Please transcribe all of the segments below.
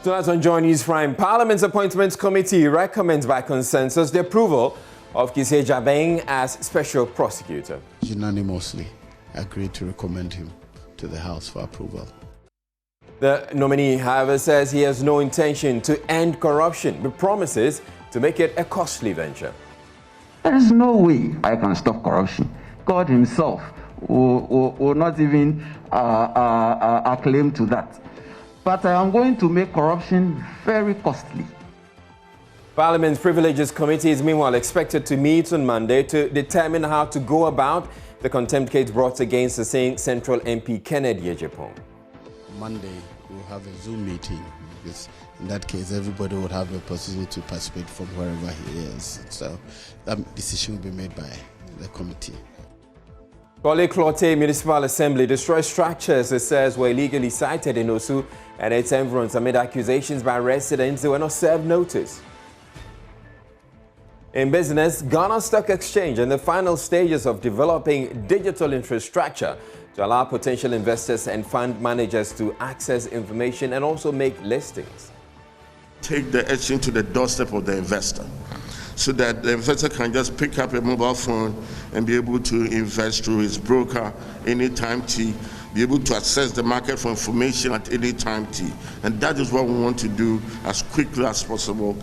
Tonight on Joy News Prime, Parliament's Appointments Committee recommends by consensus the approval of Kisei Jabeng as Special Prosecutor. Unanimously agreed to recommend him to the House for approval. The nominee, however, says he has no intention to end corruption, but promises to make it a costly venture. There is no way I can stop corruption. God himself will not even acclaim to that. But I am going to make corruption very costly. Parliament's Privileges Committee is meanwhile expected to meet on Monday to determine how to go about the contempt case brought against the same Central MP Kennedy Ejepong. Monday, we'll have a Zoom meeting because in that case, everybody would have the opportunity to participate from wherever he is. So that decision will be made by the committee. Kole Klote Municipal Assembly destroys structures it says were illegally sited in Osu and its environs amid accusations by residents they were not served notice. In business, Ghana Stock Exchange in the final stages of developing digital infrastructure to allow potential investors and fund managers to access information and also make listings. Take the exchange to the doorstep of the investor, so that the investor can just pick up a mobile phone and be able to invest through his broker anytime T, be able to access the market for information at any time T. And that is what we want to do as quickly as possible.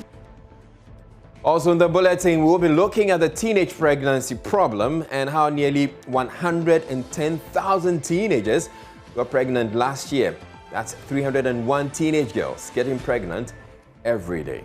Also in the bulletin, we'll be looking at the teenage pregnancy problem and how nearly 110,000 teenagers got pregnant last year. That's 301 teenage girls getting pregnant every day.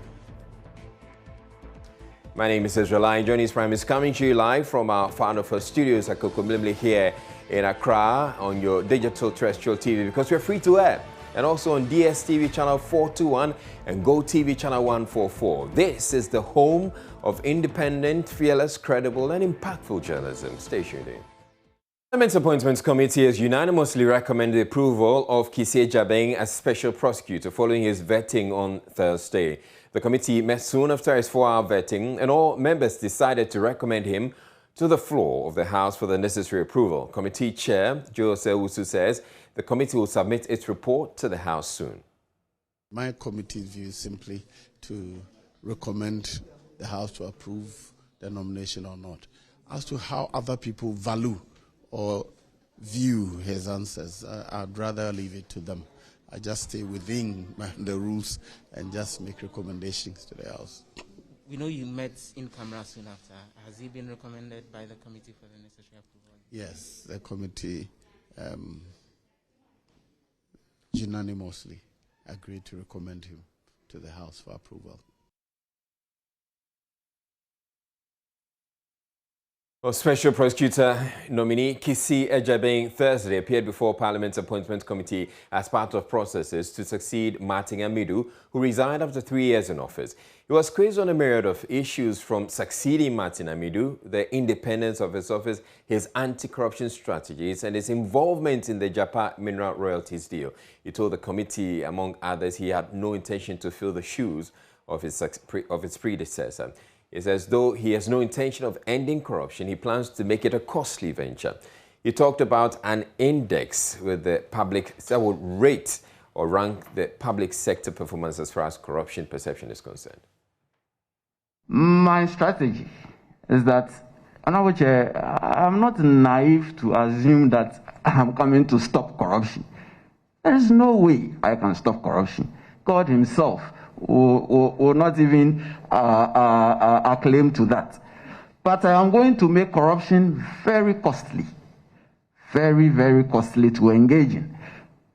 My name is Israel. Joy News Prime is coming to you live from our Founder First Studios at Kokomlimli here in Accra on your digital terrestrial TV because we're free to air, and also on DSTV channel 421 and GoTV channel 144. This is the home of independent, fearless, credible and impactful journalism. Stay tuned in. Parliament's Appointments Committee has unanimously recommended the approval of Kisei Jabeng as Special Prosecutor following his vetting on Thursday. The committee met soon after his 4-hour vetting, and all members decided to recommend him to the floor of the House for the necessary approval. Committee Chair Jose Usu says the committee will submit its report to the House soon. My committee's view is simply to recommend the House to approve the nomination or not. As to how other people value or view his answers, I'd rather leave it to them. I just stay within the rules and just make recommendations to the House. We know you met in camera soon after. Has he been recommended by the committee for the necessary approval? Yes, the committee unanimously agreed to recommend him to the House for approval. Well, Special Prosecutor nominee Kisei Jabeng Thursday appeared before Parliament's Appointment Committee as part of processes to succeed Martin Amidu, who resigned after 3 years in office. He was quizzed on a myriad of issues from succeeding Martin Amidu, the independence of his office, his anti-corruption strategies, and his involvement in the Japa mineral royalties deal. He told the committee, among others, he had no intention to fill the shoes of his predecessor. He says though he has no intention of ending corruption, he plans to make it a costly venture. He talked about an index with the public that would rate or rank the public sector performance as far as corruption perception is concerned. My strategy is that I'm not naive to assume that I'm coming to stop corruption. There is no way I can stop corruption. God himself will not even acclaim to that. But I am going to make corruption very costly, very, very costly to engage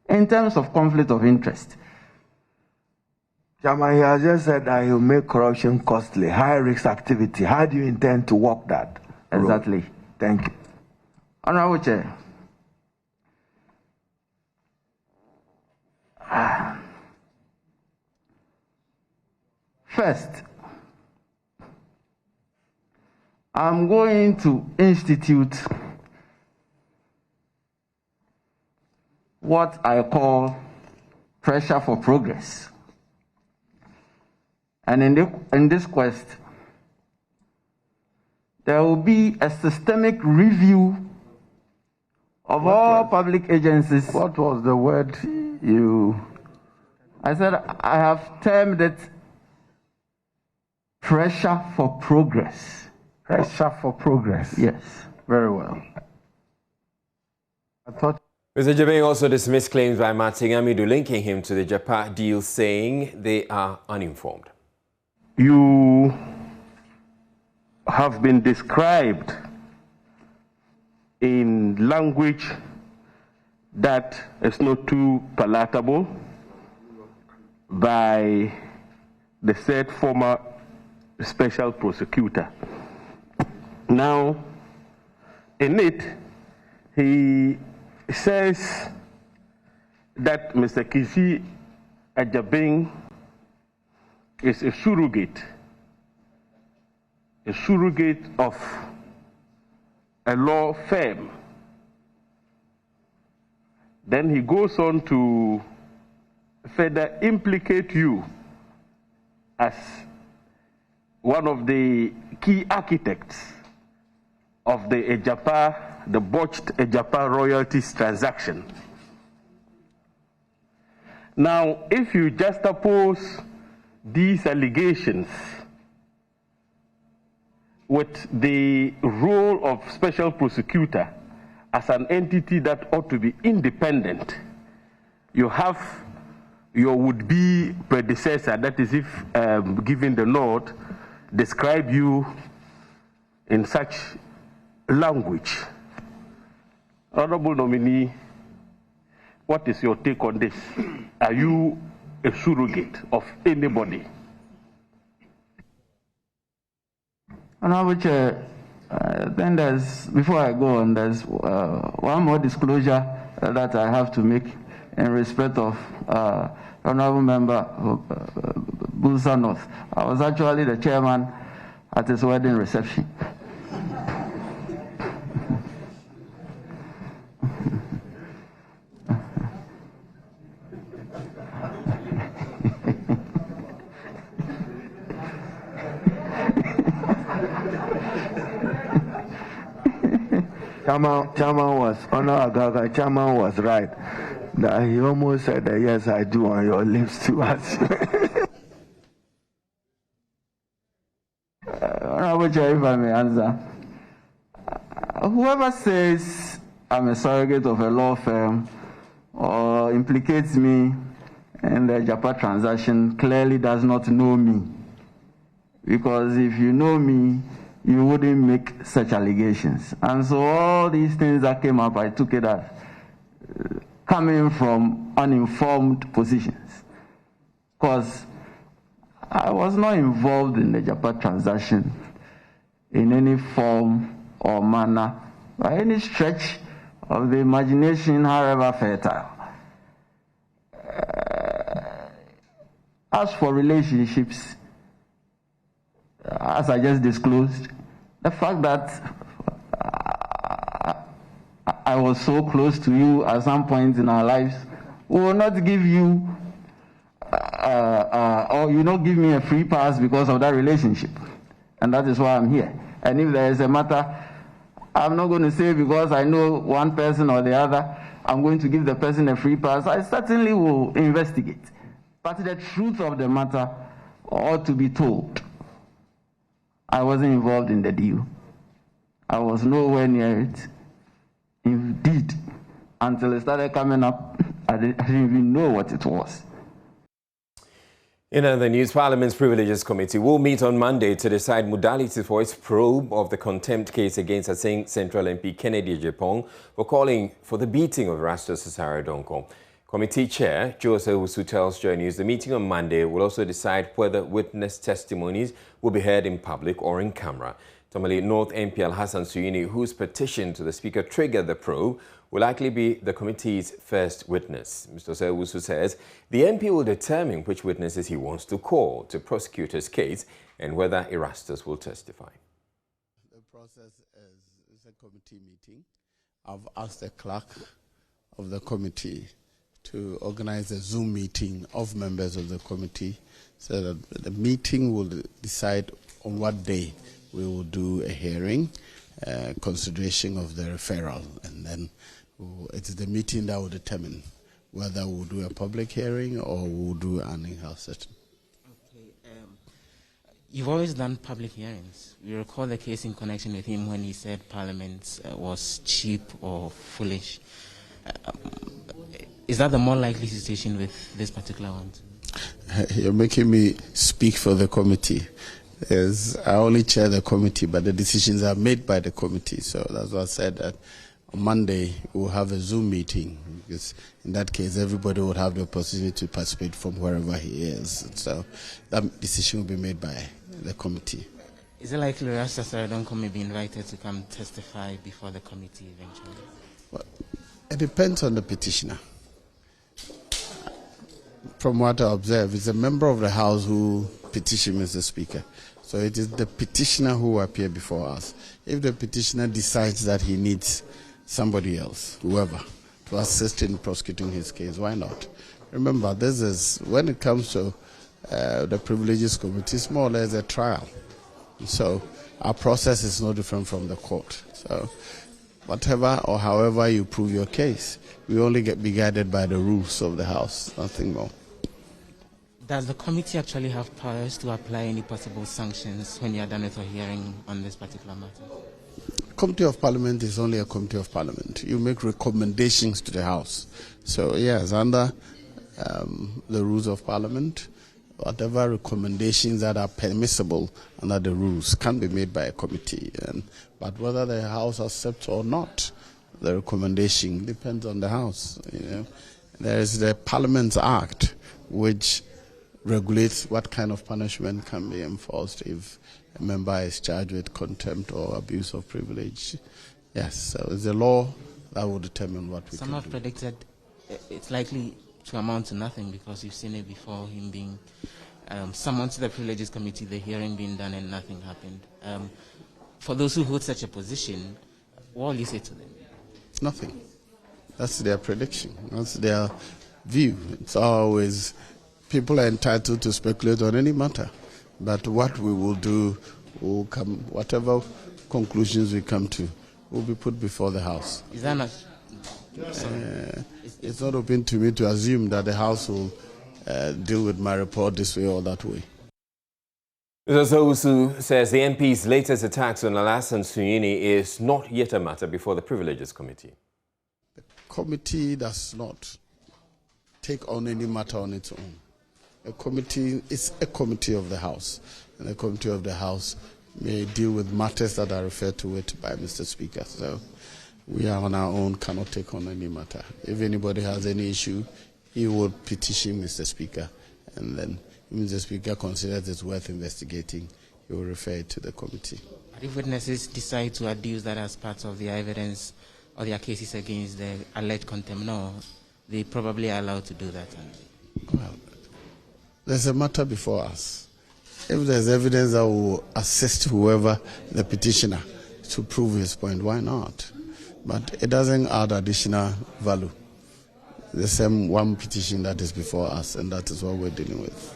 in terms of conflict of interest. Chairman, he has just said that he'll make corruption costly, high-risk activity. How do you intend to walk that? Exactly. Thank you. Honorable Chair. First, I'm going to institute what I call pressure for progress. And in this quest, there will be a systemic review of all public agencies. What was the word you I said I have termed it pressure for progress. Pressure for progress. Yes. Very well. I thought. Mr. Jabeng also dismissed claims by Martin Amidu linking him to the Japan deal, saying they are uninformed. You have been described in language that is not too palatable by the said former special prosecutor. Now, in it, he says that Mr. Kisi Ajabeng is a surrogate of a law firm. Then he goes on to further implicate you as one of the key architects of the botched Ejapa royalties transaction. Now, if you juxtapose these allegations with the role of special prosecutor as an entity that ought to be independent, you have your would-be predecessor, that is, if given the nod, describe you in such language. Honorable nominee, what is your take on this? Are you a surrogate of anybody? Honorable Chair, then before I go on, there's one more disclosure that I have to make in respect of Honorable Member Busa North. I was actually the chairman at his wedding reception. Chairman was right. That he almost said that, yes, I do on your lips too. Honorable Chair, if I may answer. Whoever says I'm a surrogate of a law firm or implicates me in the Japa transaction clearly does not know me. Because if you know me, you wouldn't make such allegations. And so all these things that came up, I took it as coming from uninformed positions. Because I was not involved in the Japa transaction in any form or manner, by any stretch of the imagination, however fertile. As for relationships, as I just disclosed, the fact that I was so close to you at some point in our lives will not give you, or you not give me a free pass because of that relationship. And that is why I'm here. And if there is a matter, I'm not going to say because I know one person or the other, I'm going to give the person a free pass. I certainly will investigate. But the truth of the matter ought to be told. I wasn't involved in the deal. I was nowhere near it. Indeed, until it started coming up, I didn't even know what it was. In other news, Parliament's Privileges Committee will meet on Monday to decide modalities for its probe of the contempt case against Asing Central MP Kennedy Ejapong for calling for the beating of Erastus Cesare Donko. Committee Chair Jose Owusu tells Joy News the meeting on Monday will also decide whether witness testimonies will be heard in public or in camera. Tamale North MP Al-Hassan Suyini, whose petition to the Speaker triggered the probe, will likely be the committee's first witness. Mr. Owusu says the MP will determine which witnesses he wants to call to prosecute his case and whether Erastus will testify. The process is a committee meeting. I've asked the clerk of the committee to organize a Zoom meeting of members of the committee so that the meeting will decide on what day we will do a hearing, consideration of the referral, and then it's the meeting that will determine whether we'll do a public hearing or we'll do an in-house session. You've always done public hearings. We recall the case in connection with him when he said Parliament was cheap or foolish. Is that the more likely situation with this particular one? You're making me speak for the committee. I only chair the committee, but the decisions are made by the committee. So that's why I said that on Monday we'll have a Zoom meeting, because in that case everybody would have the opportunity to participate from wherever he is. So that decision will be made by the committee. Is it likely Rasta Saradonko may be invited to come testify before the committee eventually? Well, it depends on the petitioner. From what I observe, it's a member of the House who petitioned Mr. Speaker. So it is the petitioner who will appear before us. If the petitioner decides that he needs somebody else, whoever, to assist in prosecuting his case, why not? Remember, this is, when it comes to the Privileges Committee, it's more or less a trial. So our process is no different from the court. So whatever or however you prove your case, we only be guided by the rules of the House, nothing more. Does the committee actually have powers to apply any possible sanctions when you are done with a hearing on this particular matter? Committee of Parliament is only a committee of Parliament. You make recommendations to the House. So yes, under the rules of Parliament, whatever recommendations that are permissible under the rules can be made by a committee. But whether the House accepts or not, the recommendation depends on the House. There is the Parliament's Act, which regulates what kind of punishment can be enforced if a member is charged with contempt or abuse of privilege. Yes, so it's the law that will determine what we can do. Some have predicted it's likely to amount to nothing, because you've seen it before, him being summoned to the Privileges Committee, the hearing being done and nothing happened. For those who hold such a position, what will you say to them? Nothing. That's their prediction. That's their view. It's always, people are entitled to speculate on any matter. But what we will do will come, whatever conclusions we come to, will be put before the House. Is that not? It's not open to me to assume that the House will deal with my report this way or that way. Mr. Owusu says the MP's latest attacks on Alassane Sunyini is not yet a matter before the Privileges Committee. The committee does not take on any matter on its own. A committee is a committee of the House, and a committee of the House may deal with matters that are referred to it by Mr. Speaker. So we are on our own, cannot take on any matter. If anybody has any issue, he will petition Mr. Speaker, and then if Mr. Speaker considers it worth investigating, he will refer it to the committee. But if witnesses decide to adduce that as part of the evidence or their cases against the alleged contempt, no, they probably are allowed to do that. Well, there's a matter before us. If there's evidence that will assist whoever, the petitioner, to prove his point, why not? But it doesn't add additional value. The same one petition that is before us, and that is what we're dealing with.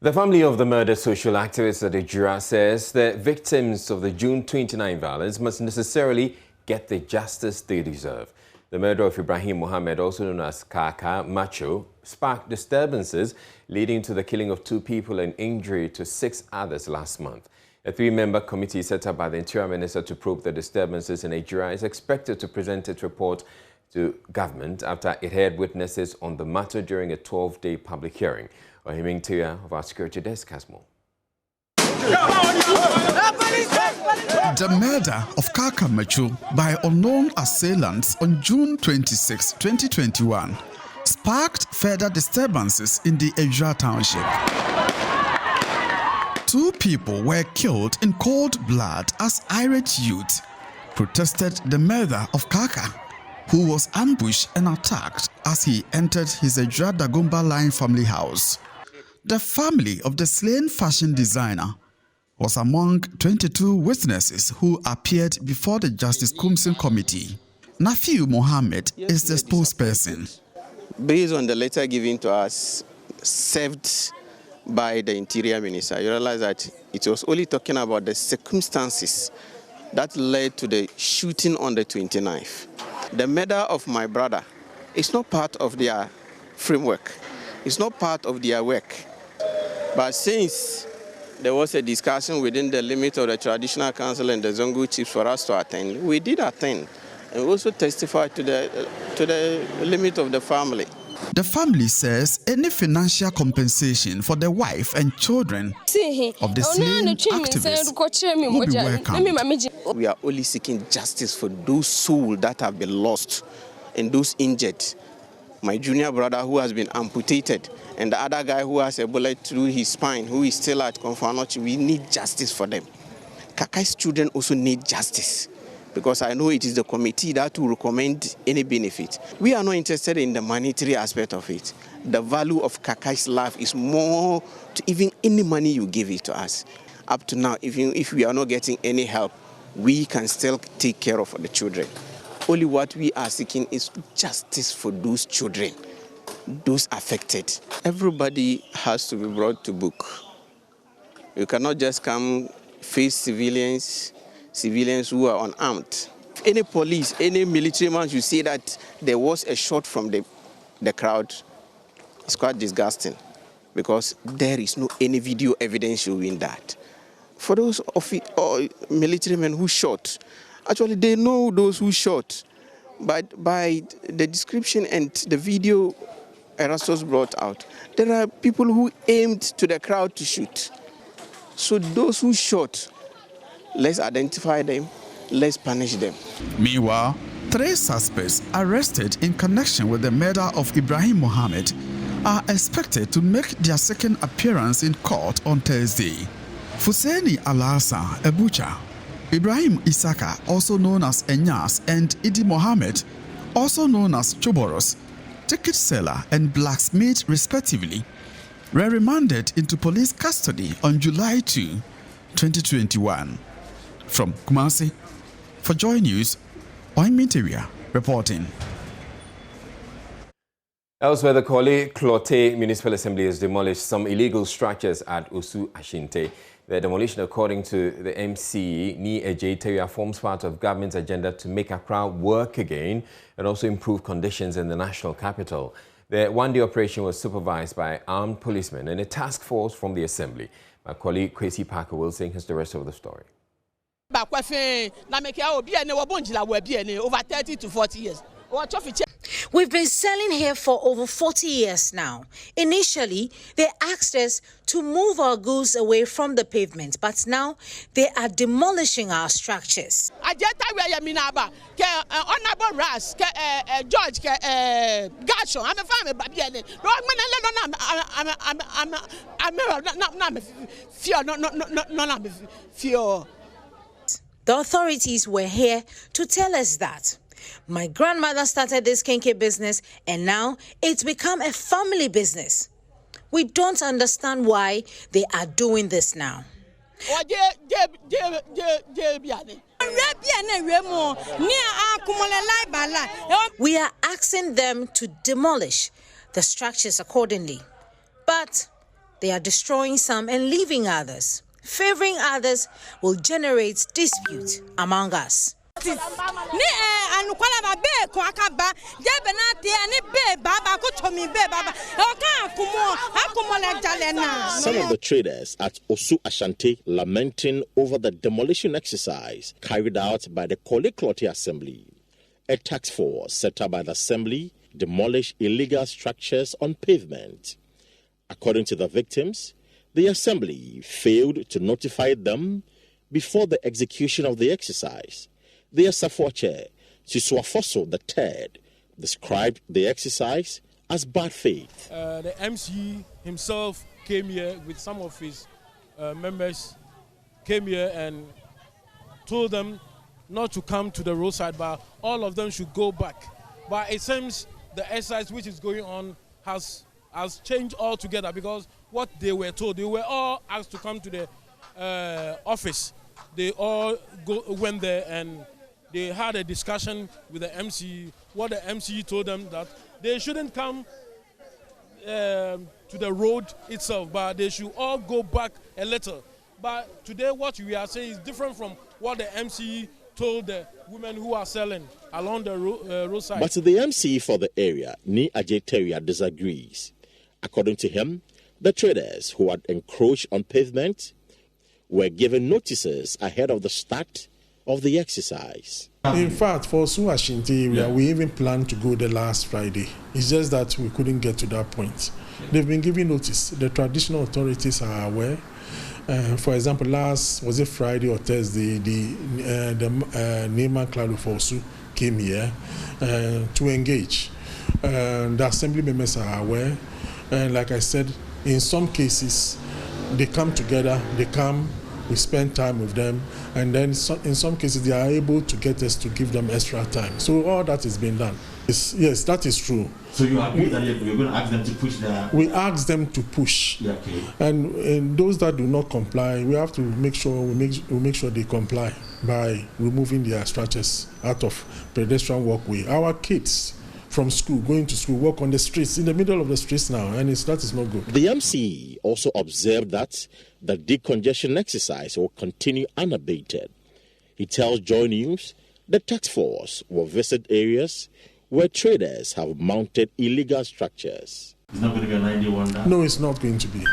The family of the murdered social activist at Ejura says the victims of the June 29 violence must necessarily get the justice they deserve. The murder of Ibrahim Mohammed, also known as Kaka Macho, sparked disturbances leading to the killing of 2 people and injury to 6 others last month. A 3-member committee set up by the Interior Minister to probe the disturbances in Ejura is expected to present its report to government after it heard witnesses on the matter during a 12-day public hearing. Ohiming Tia of our security desk has more. The murder of Kaka Macho by unknown assailants on June 26, 2021 sparked further disturbances in the Ejura township. 2 people were killed in cold blood as irate youth protested the murder of Kaka, who was ambushed and attacked as he entered his Ejura Dagomba Line family house. The family of the slain fashion designer was among 22 witnesses who appeared before the Justice Kumsin Committee. Nafiu Mohammed is the spokesperson. Based on the letter given to us, served by the Interior Minister, you realize that it was only talking about the circumstances that led to the shooting on the 29th. The murder of my brother It's not part of their framework. It's not part of their work. But since there was a discussion within the limit of the traditional council and the Zongo chiefs for us to attend, we did attend. And we also testified to the limit of the family. The family says any financial compensation for the wife and children of the slain activists will be welcomed. We are only seeking justice for those souls that have been lost and those injured. My junior brother who has been amputated and the other guy who has a bullet through his spine, who is still at Konfanochi, we need justice for them. Kakai's children also need justice, because I know it is the committee that will recommend any benefit. We are not interested in the monetary aspect of it. The value of Kakai's life is more to even any money you give it to us. Up to now, if we are not getting any help, we can still take care of the children. Only what we are seeking is justice for those children, those affected. Everybody has to be brought to book. You cannot just come face civilians who are unarmed. Any police, any military man should say that there was a shot from the crowd. It's quite disgusting, because there is no any video evidence showing that. For those military men who shot, actually they know those who shot, but by the description and the video Erastus brought out, there are people who aimed to the crowd to shoot. So those who shot, let's identify them, let's punish them. Meanwhile, 3 suspects arrested in connection with the murder of Ibrahim Mohammed are expected to make their second appearance in court on Thursday. Fuseni Alasa, a butcher, Ibrahim Isaka, also known as Enyas, and Idi Mohammed, also known as Choboros, ticket seller and blacksmith respectively, were remanded into police custody on July 2, 2021. From Kumasi, for Joy News, Oiminteria reporting. Elsewhere, the Korle Klottey Municipal Assembly has demolished some illegal structures at Osu Ashinte. The demolition, according to the MCE, Ni Ejeteria, forms part of government's agenda to make Accra work again and also improve conditions in the national capital. The one-day operation was supervised by armed policemen and a task force from the assembly. My colleague Kwesi Parker Wilson has the rest of the story. Over 30 to 40 years. We've been selling here for over 40 years now. Initially, they asked us to move our goods away from the pavement, but now they are demolishing our structures. The authorities were here to tell us that my grandmother started this kinky business and now it's become a family business. We don't understand why they are doing this now. We are asking them to demolish the structures accordingly, but they are destroying some and leaving others. Favoring others will generate dispute among us. Some of the traders at Osu Ashante lamenting over the demolition exercise carried out by the Korle Klottey Assembly. A task force set up by the Assembly demolished illegal structures on pavement. According to the victims, the Assembly failed to notify them before the execution of the exercise. The SFO chair, Siswafoso III, described the exercise as bad faith. The MC himself came here with some of his members, came here and told them not to come to the roadside, but all of them should go back. But it seems the exercise which is going on has changed altogether, because what they were told, they were all asked to come to the office. They all went there and they had a discussion with the MC. What the MC told them that they shouldn't come to the road itself, but they should all go back a little. But today what we are saying is different from what the MC told the women who are selling along the roadside. But the MC for the area, Ni Ajeteria, disagrees. According to him, the traders who had encroached on pavement were given notices ahead of the start of the exercise. In fact, for Osu Ashanti area, we even planned to go there last Friday. It's just that we couldn't get to that point. They've been giving notice. The traditional authorities are aware. For example, was it Friday or Thursday, the Neman Claro for Osu came here to engage. The assembly members are aware. And like I said, in some cases, they come together, we spend time with them, and then in some cases they are able to get us to give them extra time. So all that is being done. Yes, that is true. So you agree that you're going to ask them to push We ask them to push. Yeah, okay. And those that do not comply, we have to make sure make sure they comply by removing their structures out of pedestrian walkway. Our kids from school, going to school, walk on the streets, in the middle of the streets now, and that is not good. The MC also observed that the decongestion exercise will continue unabated. He tells Joy News the task force will visit areas where traders have mounted illegal structures. It's not going to be a 91 day? No, it's not going to be.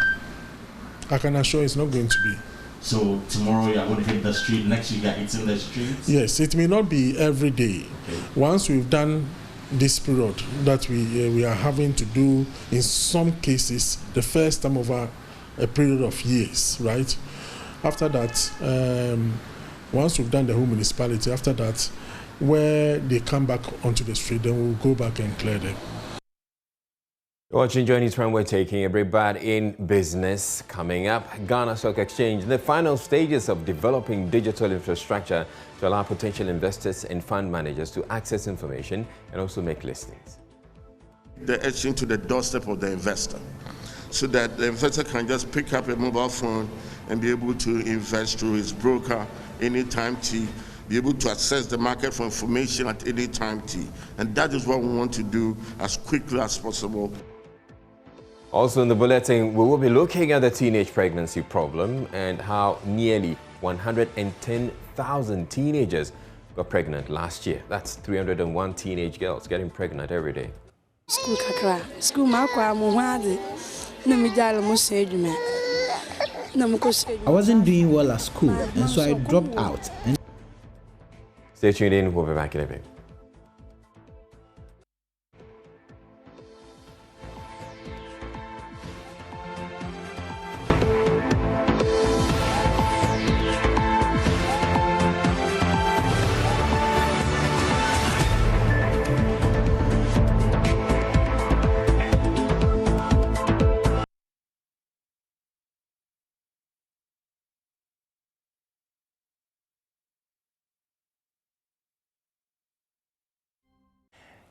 I can assure it's not going to be. So tomorrow you are going to hit the street, next week you are hitting the streets? Yes, it may not be every day. Okay. Once we've done this period that we are having to do, in some cases, the first time over a period of years, right? After that, once we've done the whole municipality, after that, where they come back onto the street, then we'll go back and clear them. Watching Journey's Time, we're taking a break, but in business coming up, Ghana Stock Exchange, the final stages of developing digital infrastructure to allow potential investors and fund managers to access information and also make listings. The exchange to the doorstep of the investor, so that the investor can just pick up a mobile phone and be able to invest through his broker anytime T, be able to access the market for information at any time T. And that is what we want to do as quickly as possible. Also in the bulletin, we will be looking at the teenage pregnancy problem and how nearly 110,000 teenagers got pregnant last year. That's 301 teenage girls getting pregnant every day. School kakra, school makwa muhade, na mijalo musejuma. I wasn't doing well at school, and so I dropped out. Stay tuned in, we'll be back in a bit.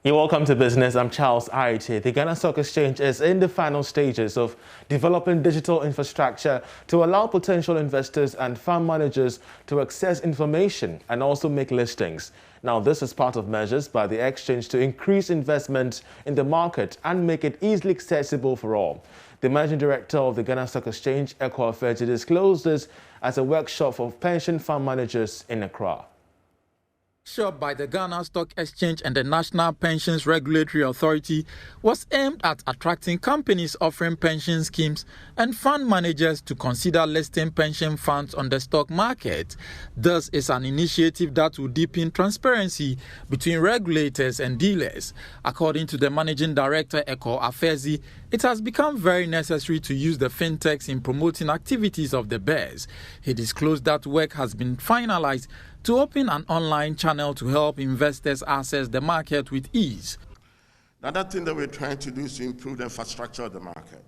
You're welcome to Business. I'm Charles Arite. The Ghana Stock Exchange is in the final stages of developing digital infrastructure to allow potential investors and fund managers to access information and also make listings. Now, this is part of measures by the exchange to increase investment in the market and make it easily accessible for all. The Managing Director of the Ghana Stock Exchange, Eko Afeji, disclosed this as a workshop for pension fund managers in Accra. Workshop by the Ghana Stock Exchange and the National Pensions Regulatory Authority was aimed at attracting companies offering pension schemes and fund managers to consider listing pension funds on the stock market. This is an initiative that will deepen transparency between regulators and dealers. According to the Managing Director, Eko Afeji, it has become very necessary to use the fintechs in promoting activities of the bears. He disclosed that work has been finalized to open an online channel to help investors access the market with ease. Another thing that we're trying to do is to improve the infrastructure of the market,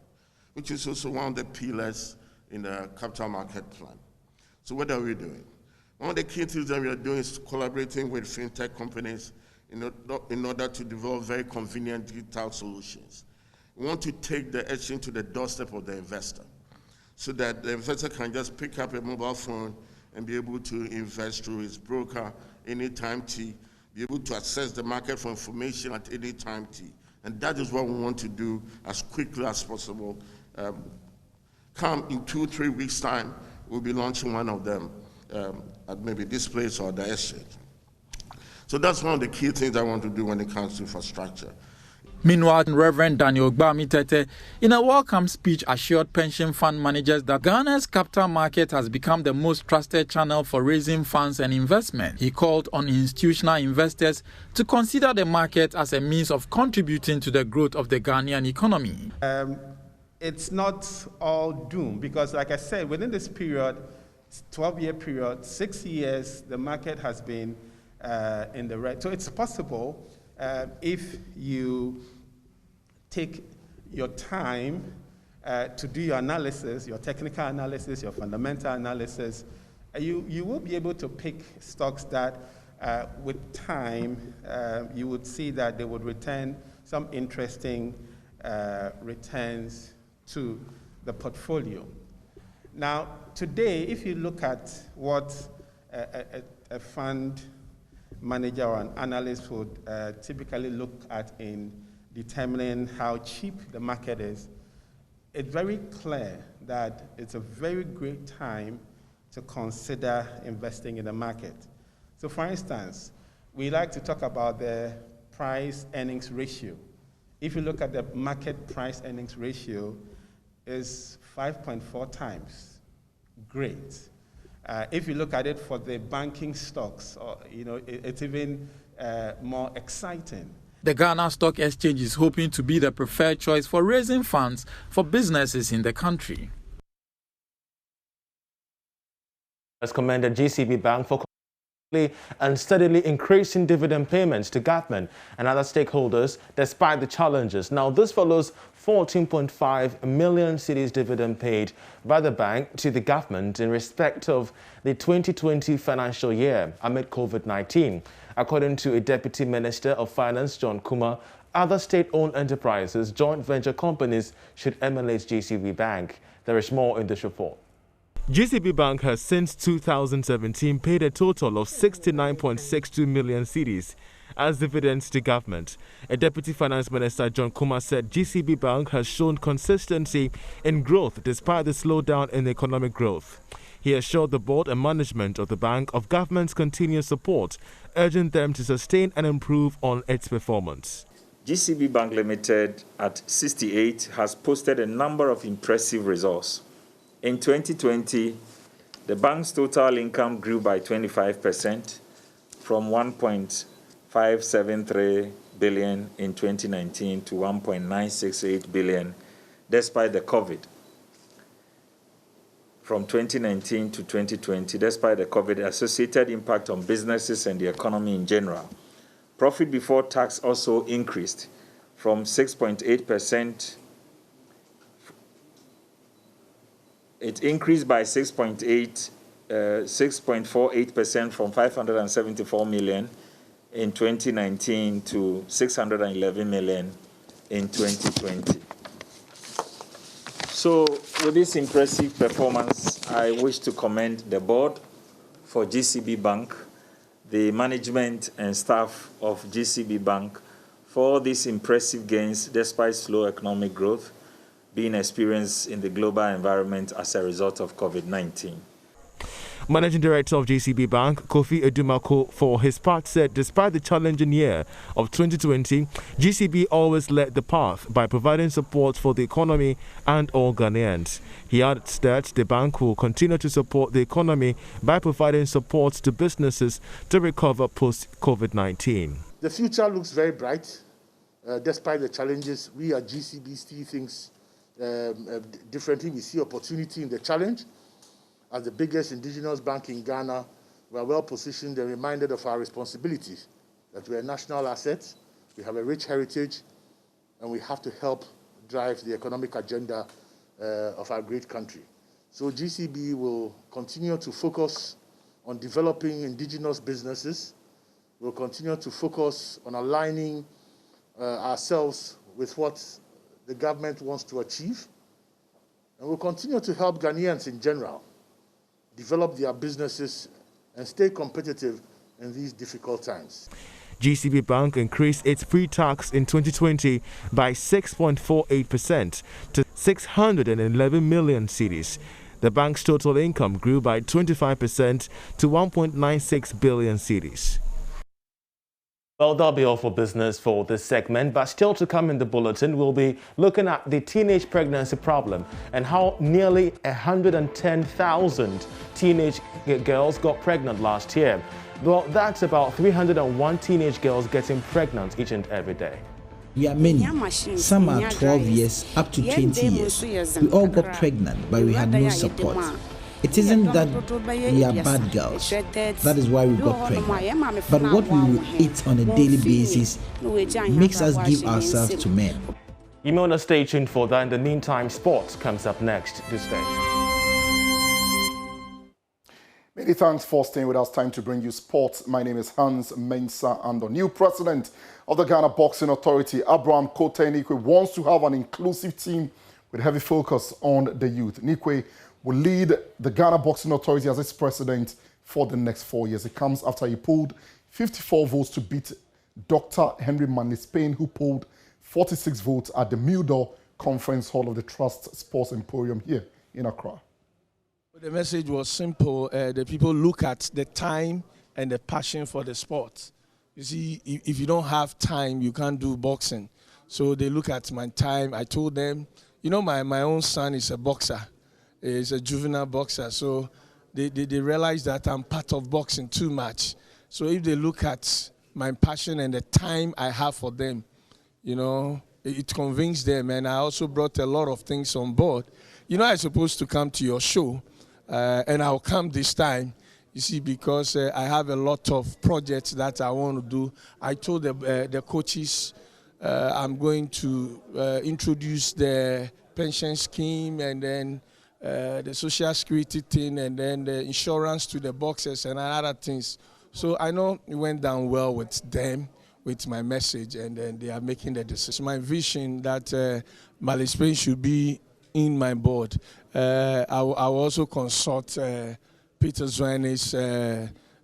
which is also one of the pillars in the capital market plan. So what are we doing? One of the key things that we are doing is collaborating with fintech companies in order to develop very convenient digital solutions. We want to take the exchange to the doorstep of the investor, so that the investor can just pick up a mobile phone and be able to invest through his broker anytime T, be able to access the market for information at any time T. And that is what we want to do as quickly as possible. Come in 2-3 weeks' time, we'll be launching one of them. at maybe this place or the exchange. So that's one of the key things I want to do when it comes to infrastructure. Meanwhile, Reverend Daniel Gbamitete, in a welcome speech, assured pension fund managers that Ghana's capital market has become the most trusted channel for raising funds and investment. He called on institutional investors to consider the market as a means of contributing to the growth of the Ghanaian economy. It's not all doom because, like I said, within this period, 12-year period, 6 years, the market has been in the red. So it's possible if you take your time to do your analysis, your technical analysis, your fundamental analysis, you will be able to pick stocks that with time you would see that they would return some interesting returns to the portfolio. Now, today, if you look at what a fund manager or an analyst would typically look at in determining how cheap the market is, it's very clear that it's a very great time to consider investing in the market. So for instance, we like to talk about the price-earnings ratio. If you look at the market price-earnings ratio, is 5.4 times. Great. If you look at it for the banking stocks, it's even more exciting. The Ghana Stock Exchange is hoping to be the preferred choice for raising funds for businesses in the country. Has commended GCB Bank for and steadily increasing dividend payments to government and other stakeholders despite the challenges. Now, this follows 14.5 million cedis dividend paid by the bank to the government in respect of the 2020 financial year amid COVID-19. According to a Deputy Minister of Finance, John Kumar, other state-owned enterprises, joint venture companies should emulate GCB Bank. There is more in this report. GCB Bank has since 2017 paid a total of 69.62 million cedis as dividends to government. A Deputy Finance Minister, John Kumar, said GCB Bank has shown consistency in growth despite the slowdown in economic growth. He assured the board and management of the bank of government's continued support, urging them to sustain and improve on its performance. GCB Bank Limited at 68 has posted a number of impressive results. In 2020, the bank's total income grew by 25% from 1.573 billion in 2019 to 1.968 billion despite the COVID. From 2019 to 2020, despite the COVID-associated impact on businesses and the economy in general. Profit before tax also increased from 6.8%. It increased by 6.48% from 574 million in 2019 to 611 million in 2020. So with this impressive performance, I wish to commend the board for GCB Bank, the management and staff of GCB Bank for these impressive gains despite slow economic growth being experienced in the global environment as a result of COVID-19. Managing Director of GCB Bank, Kofi Edumako, for his part, said despite the challenging year of 2020, GCB always led the path by providing support for the economy and all Ghanaians. He adds that the bank will continue to support the economy by providing support to businesses to recover post-COVID-19. The future looks very bright. Despite the challenges, we at GCB see things differently. We see opportunity in the challenge. As the biggest indigenous bank in Ghana, we are well positioned and reminded of our responsibilities, that we are national assets, we have a rich heritage, and we have to help drive the economic agenda of our great country. So GCB will continue to focus on developing indigenous businesses. We'll continue to focus on aligning ourselves with what the government wants to achieve. And we'll continue to help Ghanaians in general develop their businesses and stay competitive in these difficult times. GCB Bank increased its pre-tax in 2020 by 6.48% to 611 million cedis. The bank's total income grew by 25% to 1.96 billion cedis. Well, that'll be all for business for this segment, but still to come in the bulletin, we'll be looking at the teenage pregnancy problem and how nearly 110,000 teenage girls got pregnant last year. Well, that's about 301 teenage girls getting pregnant each and every day. We are many. Some are 12 years up to 20 years. We all got pregnant, but we had no support. It isn't that we are bad girls. That is why we got pregnant. But what we will eat on a daily basis makes us give ourselves to men. You may want to stay tuned for that. In the meantime, sports comes up next. Do stay. Many thanks for staying with us. Time to bring you sports. My name is Hans Mensah, and the new president of the Ghana Boxing Authority, Abraham Kota-Nikwe, wants to have an inclusive team with heavy focus on the youth. Nikwe will lead the Ghana Boxing Authority as its president for the next 4 years. It comes after he pulled 54 votes to beat Dr. Henry Manley Spain, who pulled 46 votes at the Mudor Conference Hall of the Trust Sports Emporium here in Accra. The message was simple. The people look at the time and the passion for the sport. You see, if you don't have time, you can't do boxing. So they look at my time. I told them, you know, my own son is a boxer. He's a juvenile boxer. So they realize that I'm part of boxing too much. So if they look at my passion and the time I have for them, you know, it convinced them. And I also brought a lot of things on board. You know, I'm supposed to come to your show, and I'll come this time, you see, because I have a lot of projects that I want to do. I told the coaches I'm going to introduce the pension scheme and then the social security thing and then the insurance to the boxers and other things. So I know it went down well with them, with my message, and then they are making the decision. My vision that Manley Spain should be in my board. I will also consult Peter Zwanis,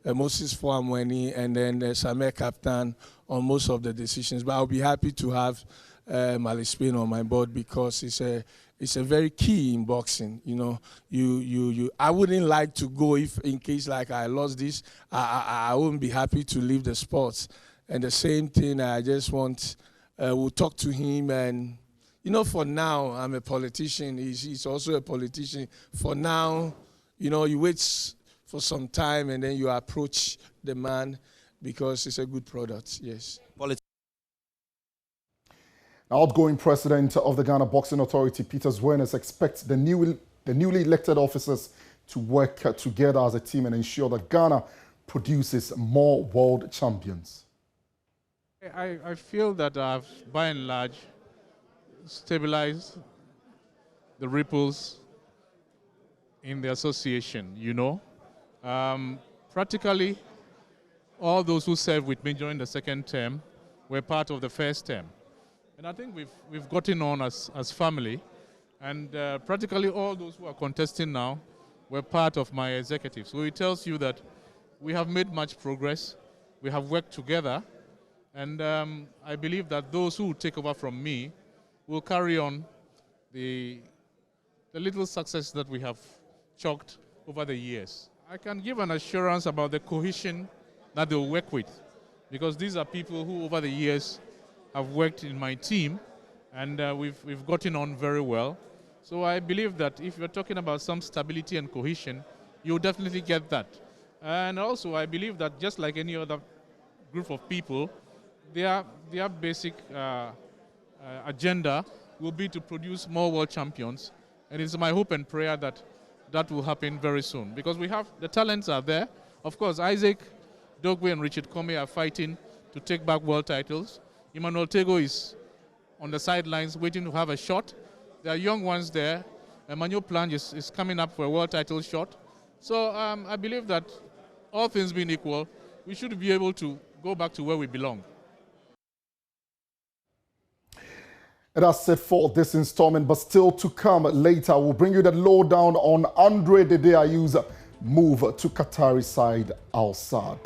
Moses Fuamweni, and then Samer Captain on most of the decisions. But I'll be happy to have Manley Spain on my board because it's a very key in boxing. You know, I wouldn't like to go if in case like I lost this, I wouldn't be happy to leave the sports. And the same thing, I just want, we'll talk to him and, you know, for now, I'm a politician. He's also a politician. For now, you know, you wait for some time and then you approach the man because it's a good product, yes. Outgoing president of the Ghana Boxing Authority, Peter Zwanis, expects the newly elected officers to work together as a team and ensure that Ghana produces more world champions. I feel that I've, by and large, stabilized the ripples in the association, you know. Practically, all those who served with me during the second term were part of the first term. And I think we've gotten on as family. And practically all those who are contesting now were part of my executive. So it tells you that we have made much progress. We have worked together. And I believe that those who take over from me will carry on the little success that we have chalked over the years. I can give an assurance about the cohesion that they'll work with, because these are people who over the years have worked in my team, and we've gotten on very well. So I believe that if you're talking about some stability and cohesion, you'll definitely get that. And also I believe that just like any other group of people, their basic agenda will be to produce more world champions. And it's my hope and prayer that that will happen very soon, because we have, the talents are there. Of course, Isaac Dogwe and Richard Comey are fighting to take back world titles. Emmanuel Tego is on the sidelines waiting to have a shot. There are young ones there. Emmanuel Plange is coming up for a world title shot. So I believe that all things being equal, we should be able to go back to where we belong. And that's it for this installment, but still to come later. We'll bring you the lowdown on Andre Dedeayu's move to Qatari side Al Sadd.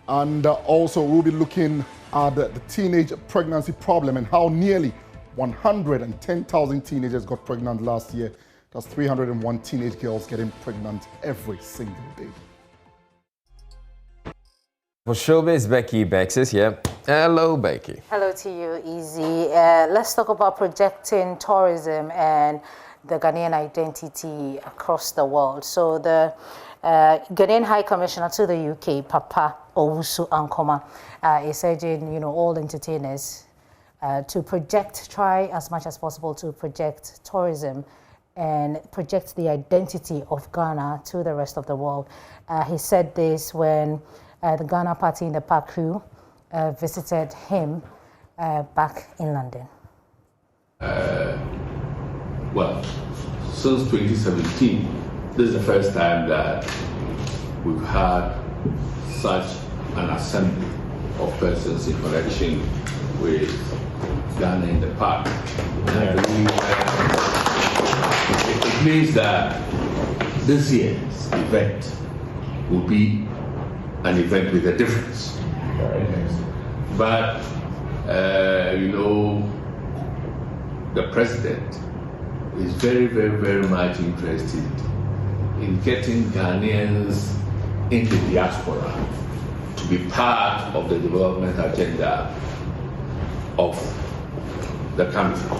And also we'll be looking at the teenage pregnancy problem and how nearly 110,000 teenagers got pregnant last year. That's 301 teenage girls getting pregnant every single day. For showbiz, Becky Bex is here. Hello, Becky. Hello to you, Easy. Let's talk about projecting tourism and the Ghanaian identity across the world. So the Ghanaian High Commissioner to the UK, Papa Owusu Ankoma, is urging all entertainers to try as much as possible to project tourism and project the identity of Ghana to the rest of the world. He said this when the Ghana Party in the Park crew visited him back in London. Well, since 2017, this is the first time that we've had such an assembly of persons in connection with Ghana in the Park. And I believe it means that this year's event will be an event with a difference. But, the president is very, very, very much interested in getting Ghanaians in the diaspora to be part of the development agenda of the country.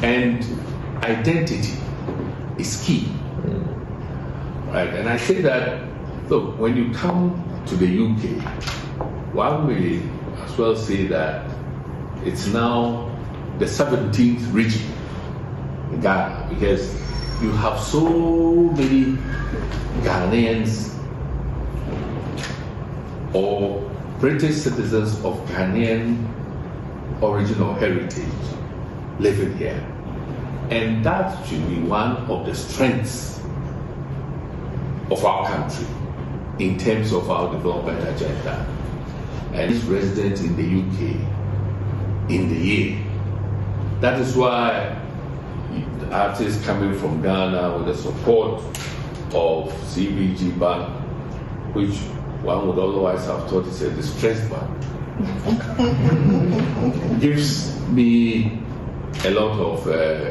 And identity is key. Right? And I think that, look, when you come to the UK, one may as well say that it's now the 17th region in Ghana, because you have so many Ghanaians or British citizens of Ghanaian origin or heritage living here. And that should be one of the strengths of our country in terms of our development agenda. And it's resident in the UK in the year. That is why the artists coming from Ghana with the support of CBG Bank, which one would otherwise have thought is a distressed bank, gives me a lot of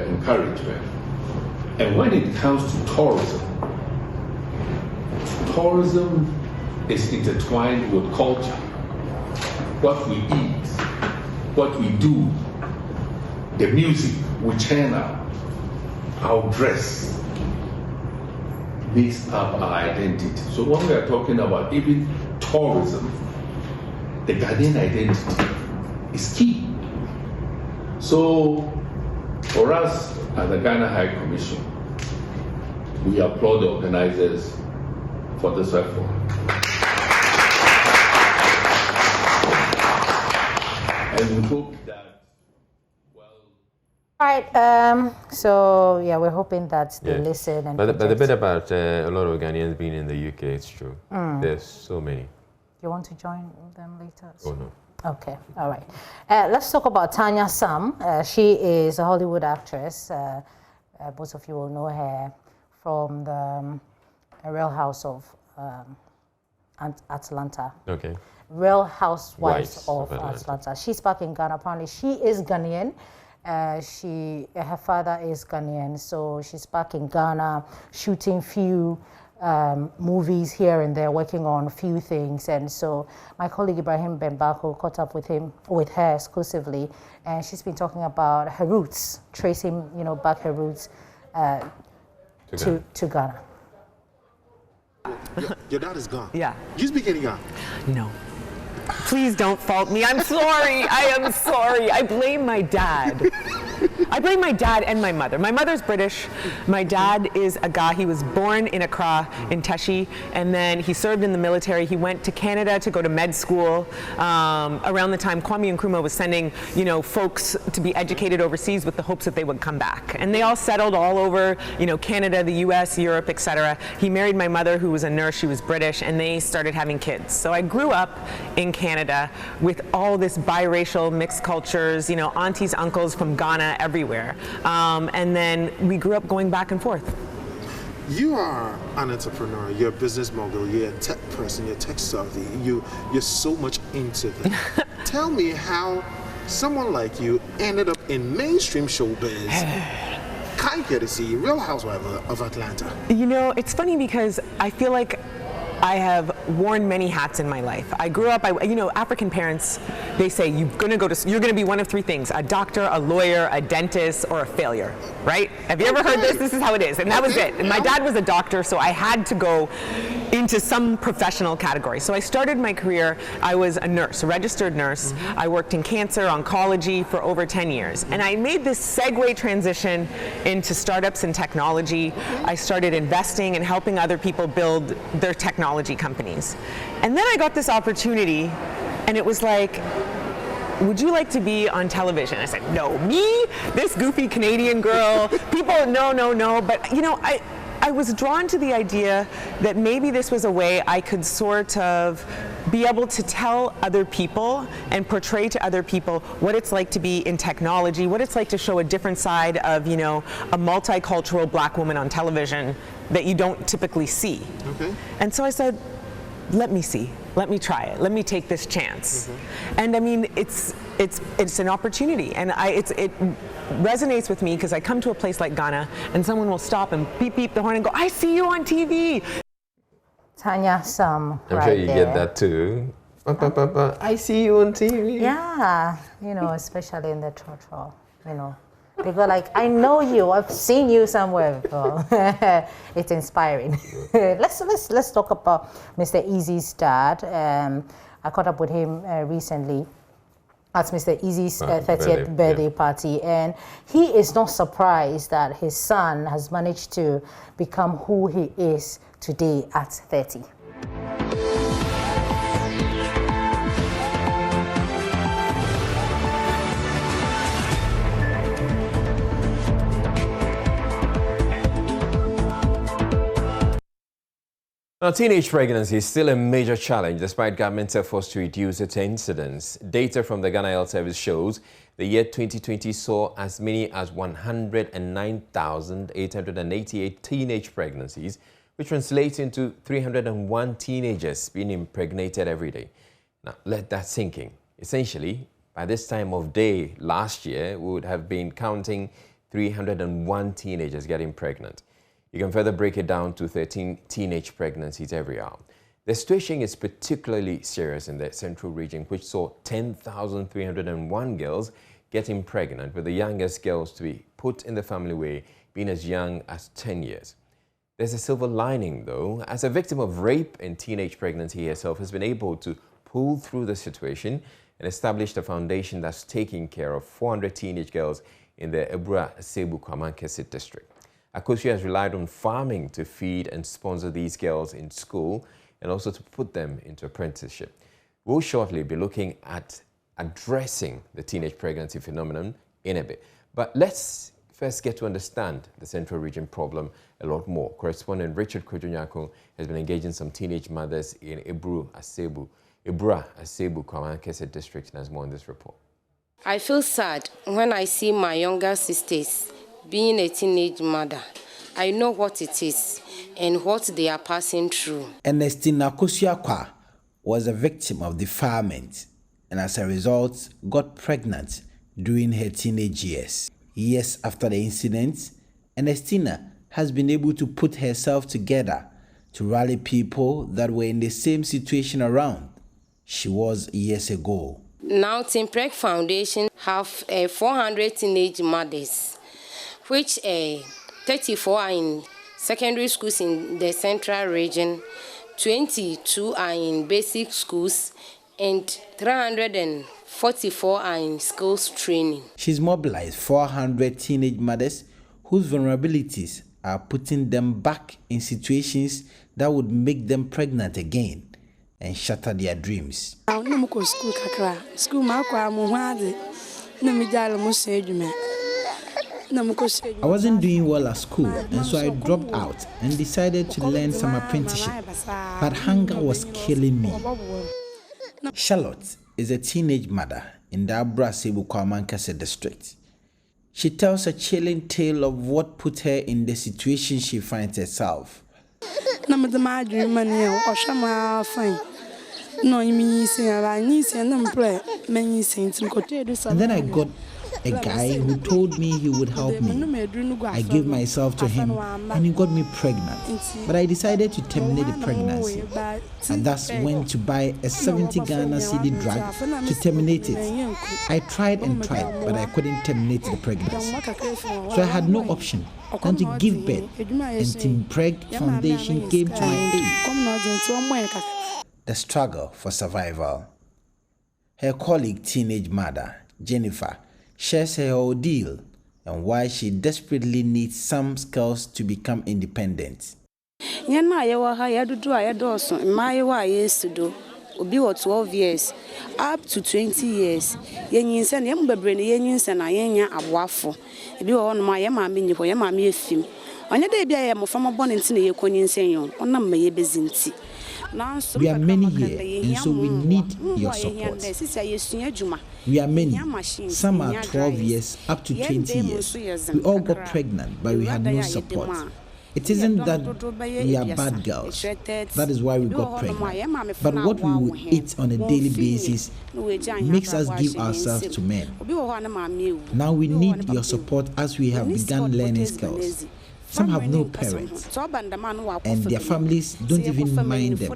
encouragement. And when it comes to tourism is intertwined with culture. What we eat, what we do, the music we channel, our dress, makes up our identity. So when we are talking about even tourism, the Ghanaian identity is key. So for us at the Ghana High Commission, we applaud the organizers for this effort. And we hope that, All right, so yeah, we're hoping that they listen and But the bit about a lot of Ghanaians being in the UK, it's true. There's so many. You want to join them later? Oh, no. Okay, all right. Let's talk about Tanya Sam. She is a Hollywood actress. Most of you will know her from the Real House of Atlanta. Okay. Real Housewives of Atlanta. She's back in Ghana. Apparently, she is Ghanaian. Her father is Ghanaian, so she's back in Ghana shooting few movies here and there, working on a few things. And so my colleague Ibrahim Benbako caught up with her exclusively, and she's been talking about her roots, tracing back her roots to Ghana. Your dad is gone. Yeah. You speak any Ghana? No. Please don't fault me. I'm sorry. I am sorry. I blame my dad. I blame my dad and my mother. My mother's British. My dad is a guy. He was born in Accra, in Teshi, and then he served in the military. He went to Canada to go to med school around the time Kwame Nkrumah was sending, folks to be educated overseas with the hopes that they would come back. And they all settled all over, Canada, the U.S., Europe, etc. He married my mother, who was a nurse. She was British, and they started having kids. So I grew up in Canada with all this biracial mixed cultures, aunties, uncles from Ghana, everywhere. And then we grew up going back and forth. You are an entrepreneur, you're a business mogul, you're a tech person, you're tech savvy, you're so much into that. Tell me how someone like you ended up in mainstream showbiz, Hi, Courtesy, Real Housewife of Atlanta. You know, it's funny because I feel like I have worn many hats in my life. I grew up, African parents, they say you're gonna be one of three things: a doctor, a lawyer, a dentist, or a failure, right? Have you ever heard this? This is how it is, and that was it. And my dad was a doctor, so I had to go into some professional category. So I started my career, I was a nurse, a registered nurse. I worked in cancer, oncology for over 10 years. And I made this segue transition into startups and technology. I started investing and helping other people build their technology companies. And then I got this opportunity, and it was like, would you like to be on television? I said, no. Me? This goofy Canadian girl? People, no. But, I was drawn to the idea that maybe this was a way I could sort of be able to tell other people and portray to other people what it's like to be in technology, what it's like to show a different side of, a multicultural black woman on television that you don't typically see. Okay. And so I said, let me see. Let me try it. Let me take this chance. And I mean, it's an opportunity, and it resonates with me because I come to a place like Ghana, and someone will stop and beep beep the horn and go, "I see you on TV." Tanya Sam, I'm sure you get that too. I see you on TV. Yeah, especially in the church hall, People like, I know you. I've seen you somewhere before. It's inspiring. Let's talk about Mr. Easy's dad. I caught up with him recently at Mr. Easy's 30th birthday party, and he is not surprised that his son has managed to become who he is today at 30. Now, teenage pregnancy is still a major challenge despite government efforts to reduce its incidence. Data from the Ghana Health Service shows the year 2020 saw as many as 109,888 teenage pregnancies, which translates into 301 teenagers being impregnated every day. Now, let that sink in. Essentially, by this time of day last year, we would have been counting 301 teenagers getting pregnant. You can further break it down to 13 teenage pregnancies every hour. The situation is particularly serious in the central region, which saw 10,301 girls getting pregnant, with the youngest girls to be put in the family way being as young as 10 years. There's a silver lining, though. As a victim of rape and teenage pregnancy herself, has been able to pull through the situation and establish a foundation that's taking care of 400 teenage girls in the Ebura Sebu Kwamankese district. Akosia has relied on farming to feed and sponsor these girls in school and also to put them into apprenticeship. We'll shortly be looking at addressing the teenage pregnancy phenomenon in a bit. But let's first get to understand the central region problem a lot more. Correspondent Richard Kojonyako has been engaging some teenage mothers in Ebura Asebu Kwamankese district, and has more in this report. I feel sad when I see my younger sisters being a teenage mother. I know what it is and what they are passing through. Ernestina Kosiakwa was a victim of defilement and as a result got pregnant during her teenage years. Years after the incident, Ernestina has been able to put herself together to rally people that were in the same situation around she was years ago. Now, Team Preg Foundation have 400 teenage mothers, which 34 are in secondary schools in the central region, 22 are in basic schools, and 344 are in skills training. She's mobilized 400 teenage mothers whose vulnerabilities are putting them back in situations that would make them pregnant again and shatter their dreams. I wasn't doing well at school, and so I dropped out and decided to learn some apprenticeship, but hunger was killing me. Charlotte is a teenage mother in the Ebura Sebu Kwamankese district. She tells a chilling tale of what put her in the situation she finds herself. And then I got a guy who told me he would help me. I gave myself to him and he got me pregnant. But I decided to terminate the pregnancy. I thus went to buy a 70 Ghana cedi drug to terminate it. I tried and tried, but I couldn't terminate the pregnancy. So I had no option than to give birth, and Team Preg Foundation came to my aid. The struggle for survival. Her colleague, teenage mother, Jennifer, shares her ordeal and why she desperately needs some skills to become independent. Obi 12 years up to 20 years. Yenyinsen yem bebre ne yenyinsen na yenya aboafo. Ebi wo no ma ye ma me nyiko ye ma me efim. Onya de bia ye mo fama bone nti na ye konyinsen yon. Onam ma ye bezinti. We are many here, and so we need your support. We are many. Some are 12 years up to 20 years. We all got pregnant, but we had no support. It isn't that we are bad girls. That is why we got pregnant. But what we will eat on a daily basis makes us give ourselves to men. Now we need your support as we have begun learning skills. Some have no parents, and their families don't even mind them.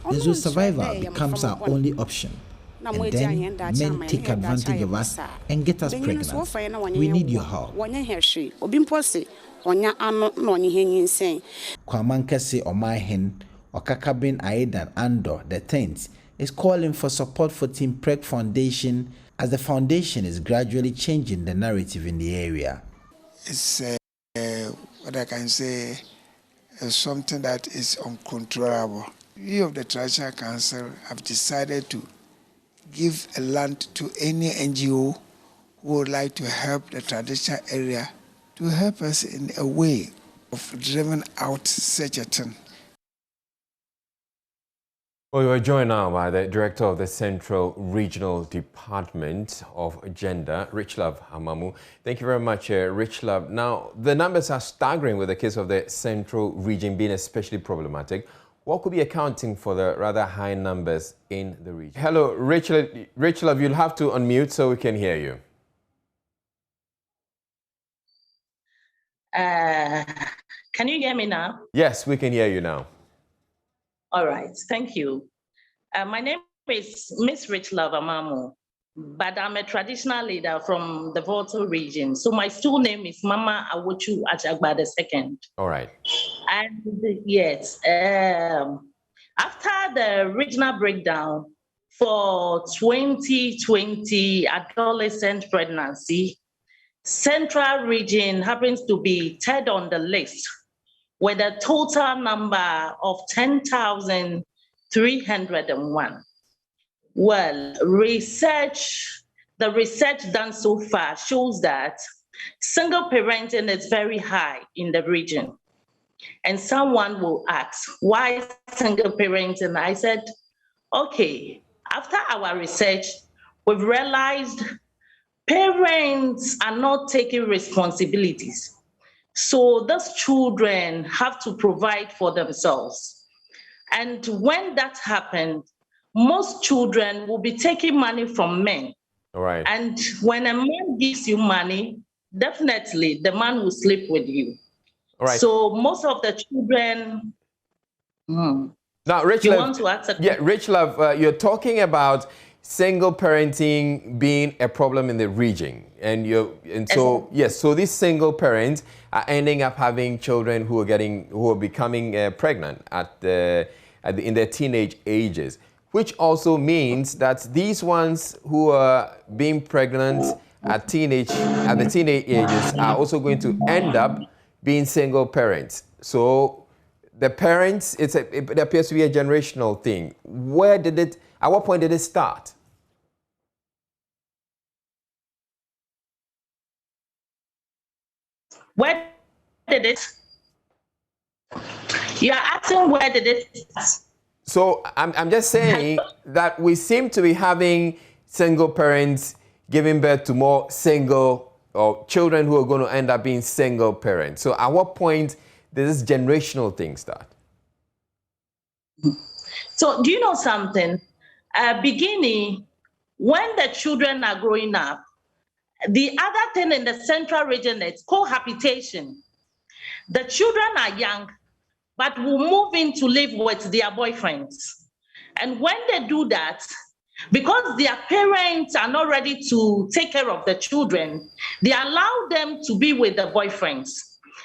And so survival becomes our only option. And then men take advantage of us and get us pregnant. We need your help. Kwamankese Omahen, Okakabin Aidan Andor, the 10th, is calling for support for Team Preg Foundation as the foundation is gradually changing the narrative in the area. It's what I can say is something that is uncontrollable. We of the Traditional Council have decided to give a land to any NGO who would like to help the traditional area to help us in a way of driving out such a thing. Well, we are joined now by the Director of the Central Regional Department of Gender, Richlove Amamu. Thank you very much, Richlove. Now, the numbers are staggering with the case of the Central Region being especially problematic. What could be accounting for the rather high numbers in the region? Hello, Richlove, you'll have to unmute so we can hear you. Can you hear me now? Yes, we can hear you now. All right, thank you. My name is Miss Richlove Amamu, but I'm a traditional leader from the Volta region. So my school name is Mama Awochu Ajagba II. All right. And yes, after the regional breakdown for 2020 adolescent pregnancy, Central region happens to be third on the list with a total number of 10,301. Well, the research done so far shows that single parenting is very high in the region. And someone will ask, why single parenting? I said, okay, after our research, we've realized parents are not taking responsibilities. So those children have to provide for themselves. And when that happens, most children will be taking money from men. All right. And when a man gives you money, definitely the man will sleep with you. All right. So most of the children. Now, Richlove, you want to ask a question? Yeah, Richlove, you're talking about single parenting being a problem in the region, so yes, so these single parents are ending up having children who are becoming pregnant in their teenage ages, which also means that these ones who are being pregnant at the teenage ages are also going to end up being single parents. So the parents, it appears to be a generational thing. At what point did it start? Where did it? You're asking where did it start? So I'm just saying that we seem to be having single parents giving birth to more single or children who are going to end up being single parents. So at what point did this generational thing start? So do you know something? Beginning, when the children are growing up, The other thing in the central region is cohabitation. The children are young, but will move in to live with their boyfriends. And when they do that, because their parents are not ready to take care of the children, they allow them to be with the boyfriends.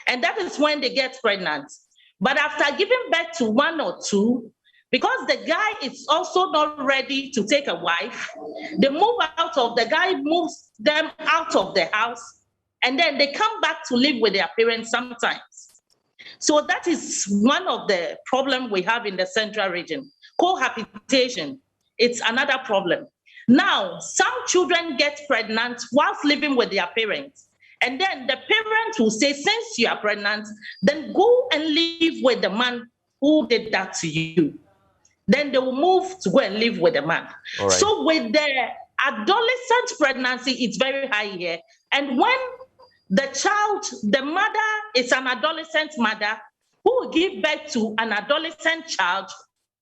And that is when they get pregnant. But after giving birth to one or two, because the guy is also not ready to take a wife, they move out of, the guy moves them out of the house, and then they come back to live with their parents sometimes. So that is one of the problems we have in the central region. Cohabitation, it's another problem. Now, some children get pregnant whilst living with their parents. And then the parents will say, since you are pregnant, then go and live with the man who did that to you. Then they will move to go and live with the man. All right. So with the adolescent pregnancy, it's very high here. And when the child, the mother is an adolescent mother who will give birth to an adolescent child,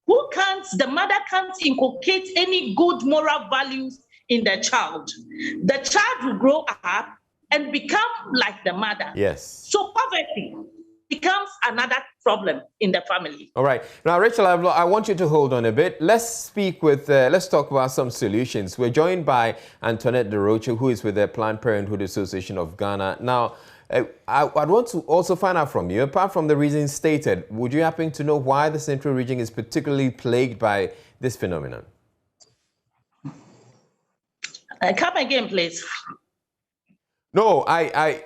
the mother can't inculcate any good moral values in the child. The child will grow up and become like the mother. Yes. So poverty becomes another problem in the family. All right. Now, Rachel, I want you to hold on a bit. Let's talk about some solutions. We're joined by Antoinette DeRocha, who is with the Planned Parenthood Association of Ghana. Now, I'd want to also find out from you, apart from the reasons stated, would you happen to know why the Central Region is particularly plagued by this phenomenon? Come again, please. No, I'd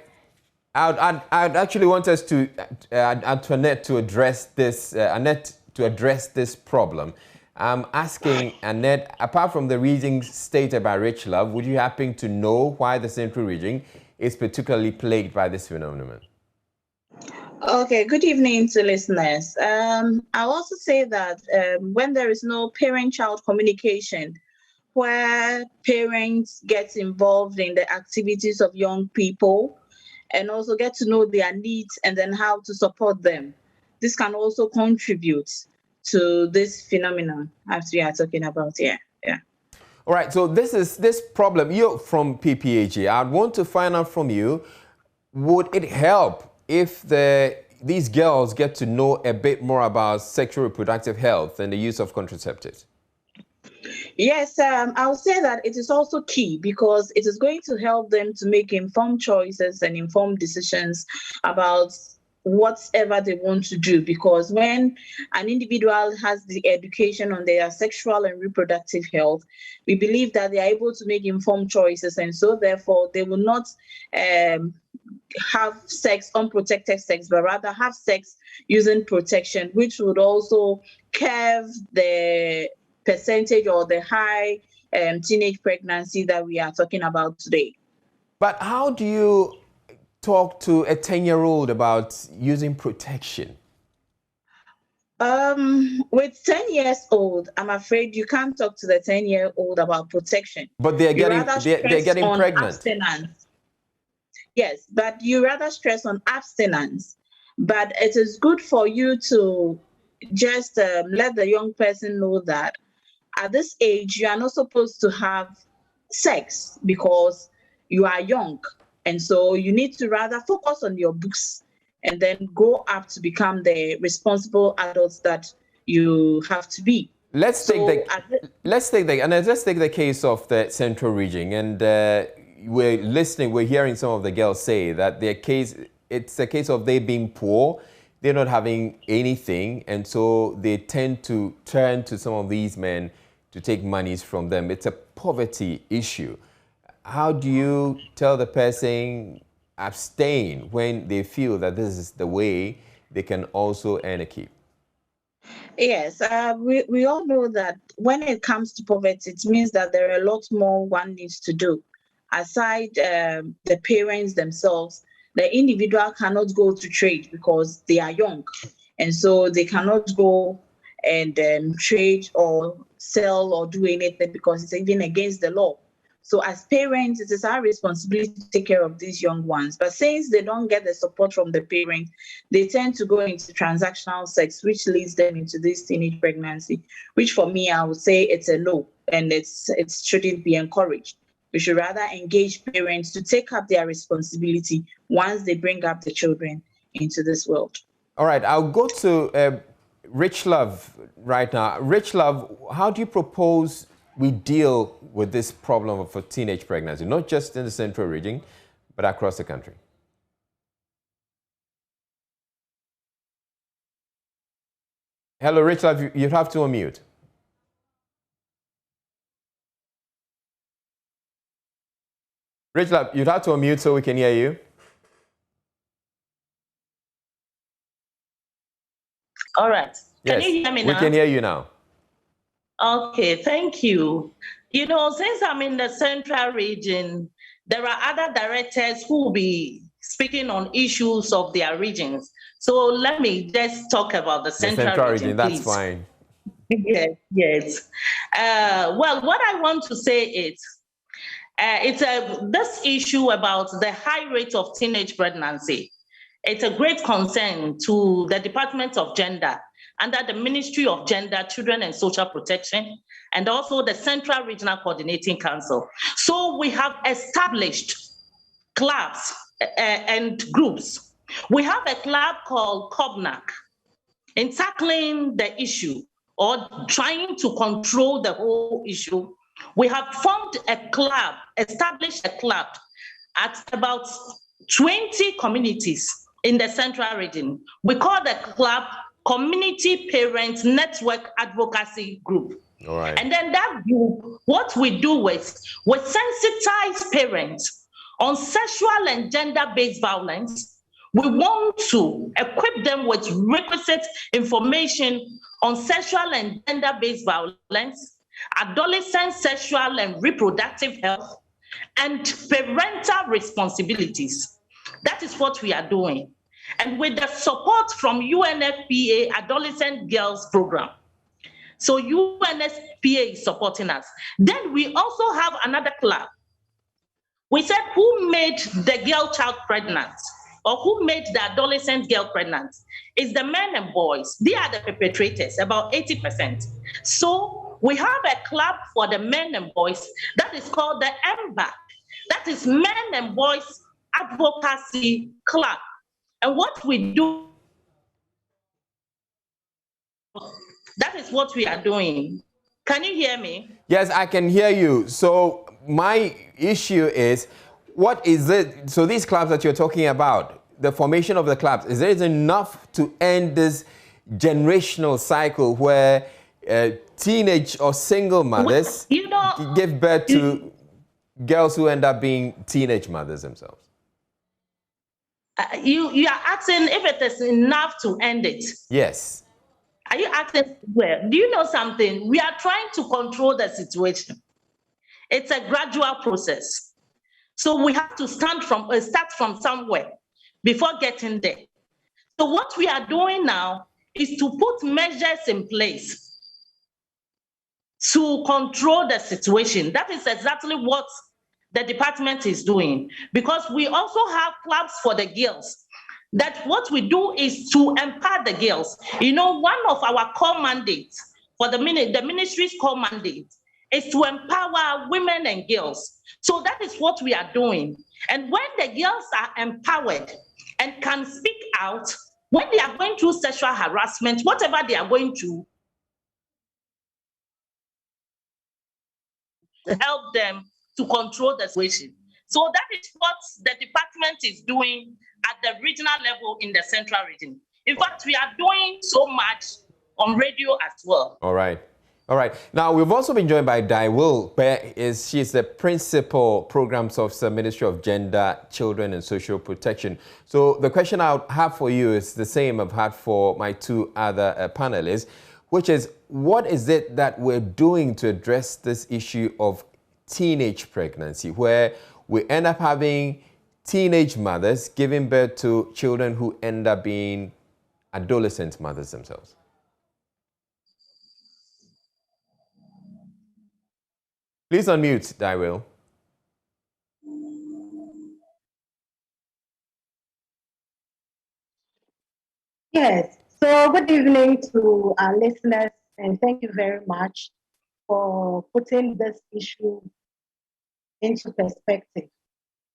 actually want us to, Antoinette, to address this, Annette, to address this problem. I'm asking Annette, apart from the reasons stated by Rich Love, would you happen to know why the Central Region is particularly plagued by this phenomenon? Okay, good evening to listeners. I'll also say that when there is no parent-child communication, where parents get involved in the activities of young people and also get to know their needs and then how to support them, this can also contribute to this phenomenon as we are talking about here. Yeah. All right, so this problem, you're from PPAG. I'd want to find out from you, would it help if these girls get to know a bit more about sexual reproductive health and the use of contraceptives? Yes, I would say that it is also key because it is going to help them to make informed choices and informed decisions about whatever they want to do, because when an individual has the education on their sexual and reproductive health, we believe that they are able to make informed choices, and so therefore they will not have sex, unprotected sex, but rather have sex using protection, which would also curb the percentage or the high teenage pregnancy that we are talking about today. But how do you talk to a 10-year-old about using protection? With 10 years old, I'm afraid you can't talk to the 10-year-old about protection. But they're getting pregnant. Abstinence. Yes, but you rather stress on abstinence. But it is good for you to just let the young person know that at this age, you are not supposed to have sex because you are young. And so you need to rather focus on your books and then grow up to become the responsible adults that you have to be. Let's take the case of the Central Region. And we're hearing some of the girls say that it's a case of they being poor, they're not having anything, and so they tend to turn to some of these men to take monies from them. It's a poverty issue. How do you tell the person abstain when they feel that this is the way they can also earn a keep? Yes, we all know that when it comes to poverty, it means that there are a lot more one needs to do. Aside the parents themselves, the individual cannot go to trade because they are young. And so they cannot go and trade or sell or do anything because it's even against the law. So as parents, it is our responsibility to take care of these young ones. But since they don't get the support from the parents, they tend to go into transactional sex, which leads them into this teenage pregnancy, which for me, I would say it's a no, and it shouldn't be encouraged. We should rather engage parents to take up their responsibility once they bring up the children into this world. All right, I'll go to Rich Love right now. Rich Love, how do you propose we deal with this problem of teenage pregnancy, not just in the central region, but across the country? Hello, Rich Love, you have to unmute. Rich Love, you'd have to unmute so we can hear you. All right. Yes, Can you hear me now? we can hear you now. Okay, thank you. You know, since I'm in the central region, there are other directors who will be speaking on issues of their regions. So let me just talk about the central region, that's please. fine. Yes, yes. Well, what I want to say is, this issue about the high rate of teenage pregnancy. It's a great concern to the Department of Gender under the Ministry of Gender, Children and Social Protection, and also the Central Regional Coordinating Council. So we have established clubs and groups. We have a club called COBNAC in tackling the issue or trying to control the whole issue. We have formed a club, established a club at about 20 communities in the central region. We call the club Community Parent Network Advocacy Group. All right. And then that group, what we do is we sensitize parents on sexual and gender-based violence. We want to equip them with requisite information on sexual and gender-based violence, adolescent sexual and reproductive health, and parental responsibilities. That is what we are doing. And with the support from UNFPA Adolescent Girls Program. So UNFPA is supporting us. Then we also have another club. We said who made the girl child pregnant or who made the adolescent girl pregnant? It's the men and boys. They are the perpetrators, about 80%. So we have a club for the men and boys that is called the EMBA. That is Men and Boys Advocacy Club. And what we do, that is what we are doing. Can you hear me? Yes, I can hear you. So my issue is, what is it? So these clubs that you're talking about, the formation of the clubs, is there enough to end this generational cycle where teenage or single mothers give birth to girls who end up being teenage mothers themselves? You are asking if it is enough to end it. Yes. Are you asking where? Do you know something? We are trying to control the situation. It's a gradual process. So we have to start from somewhere before getting there. So what we are doing now is to put measures in place to control the situation. That is exactly what the department is doing, because we also have clubs for the girls. That what we do is to empower the girls. You know, one of our core mandates for the ministry's core mandate is to empower women and girls. So that is what we are doing. And when the girls are empowered and can speak out, when they are going through sexual harassment, whatever they are going through, help them to control the situation. So that is what the department is doing at the regional level in the central region. In fact, we are doing so much on radio as well. All right. All right. Now, we've also been joined by Daiwil. She's the Principal Programs Officer, Ministry of Gender, Children and Social Protection. So the question I have for you is the same I've had for my two other panelists, which is, what is it that we're doing to address this issue of teenage pregnancy, where we end up having teenage mothers giving birth to children who end up being adolescent mothers themselves? Please unmute, Daiwil. Yes. So good evening to our listeners, and thank you very much for putting this issue into perspective.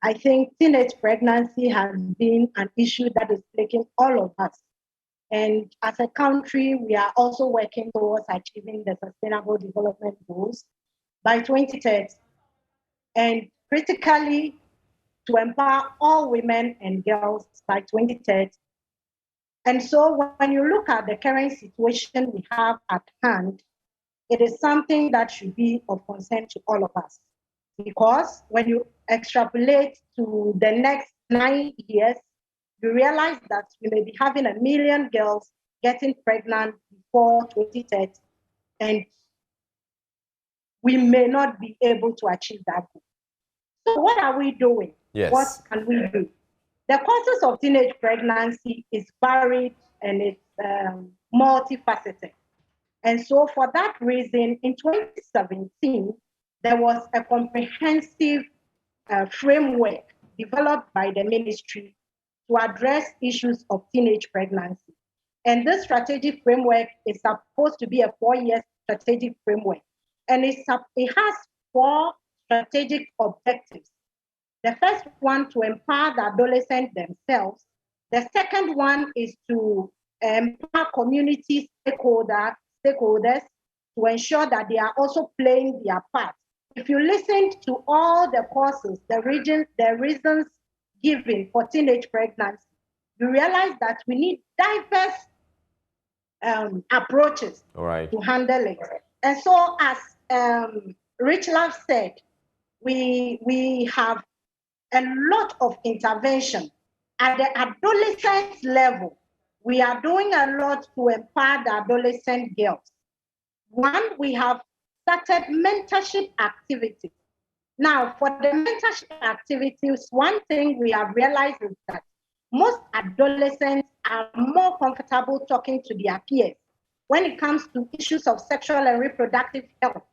I think teenage pregnancy has been an issue that is plaguing all of us. And as a country, we are also working towards achieving the Sustainable Development Goals by 2030. And critically, to empower all women and girls by 2030. And so when you look at the current situation we have at hand, it is something that should be of concern to all of us. Because when you extrapolate to the next 9 years, you realize that we may be having 1 million girls getting pregnant before 2030, and we may not be able to achieve that goal. So what are we doing? Yes. What can we do? The causes of teenage pregnancy is varied and it's multifaceted. And so for that reason, in 2017, there was a comprehensive framework developed by the ministry to address issues of teenage pregnancy. And this strategic framework is supposed to be a 4-year strategic framework. And it has 4 strategic objectives. The first one, to empower the adolescents themselves. The second one is to empower community stakeholders to ensure that they are also playing their part. If you listen to all the causes, the reasons given for teenage pregnancy, you realize that we need diverse approaches to handle it. And so, as Rich Love said, we have a lot of intervention at the adolescent level. We are doing a lot to empower the adolescent girls. One, we have started mentorship activities. Now, for the mentorship activities, one thing we have realized is that most adolescents are more comfortable talking to their peers when it comes to issues of sexual and reproductive health.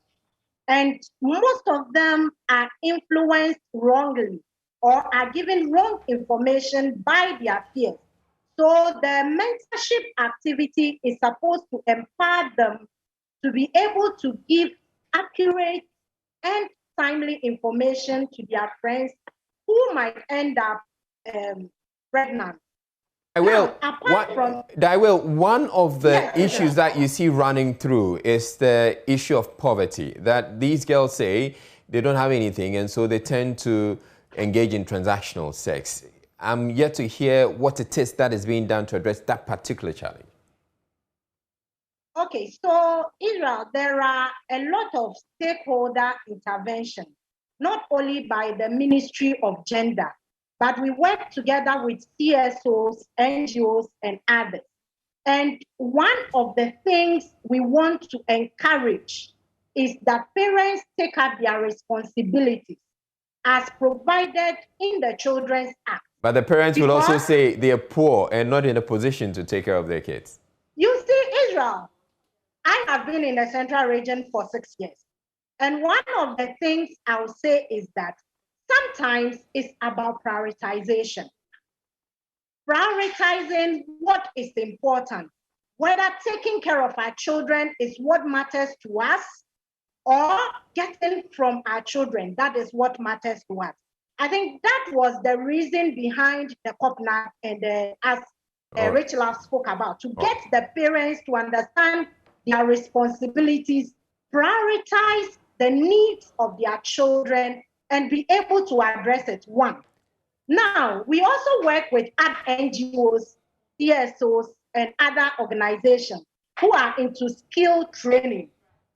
And most of them are influenced wrongly or are given wrong information by their peers. So the mentorship activity is supposed to empower them to be able to give accurate and timely information to their friends who might end up pregnant. One of the issues that you see running through is the issue of poverty, that these girls say they don't have anything and so they tend to engage in transactional sex. I'm yet to hear what it is that is being done to address that particular challenge. Okay, so Israel, there are a lot of stakeholder intervention, not only by the Ministry of Gender, but we work together with CSOs, NGOs, and others. And one of the things we want to encourage is that parents take up their responsibilities as provided in the Children's Act. But the parents will also say they are poor and not in a position to take care of their kids. You see, Israel, I have been in the Central Region for 6 years. And one of the things I'll say is that sometimes it's about prioritization. Prioritizing what is important, whether taking care of our children is what matters to us or getting from our children, that is what matters to us. I think that was the reason behind the COPNA and as Rich Love spoke about, to get the parents to understand their responsibilities, prioritize the needs of their children, and be able to address it. One. Now, we also work with other NGOs, CSOs, and other organizations who are into skill training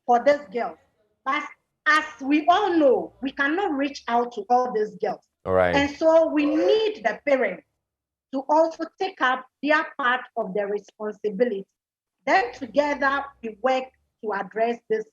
for these girls. But as we all know, we cannot reach out to all these girls. And so we need the parents to also take up their part of the responsibility. Then together we work to address this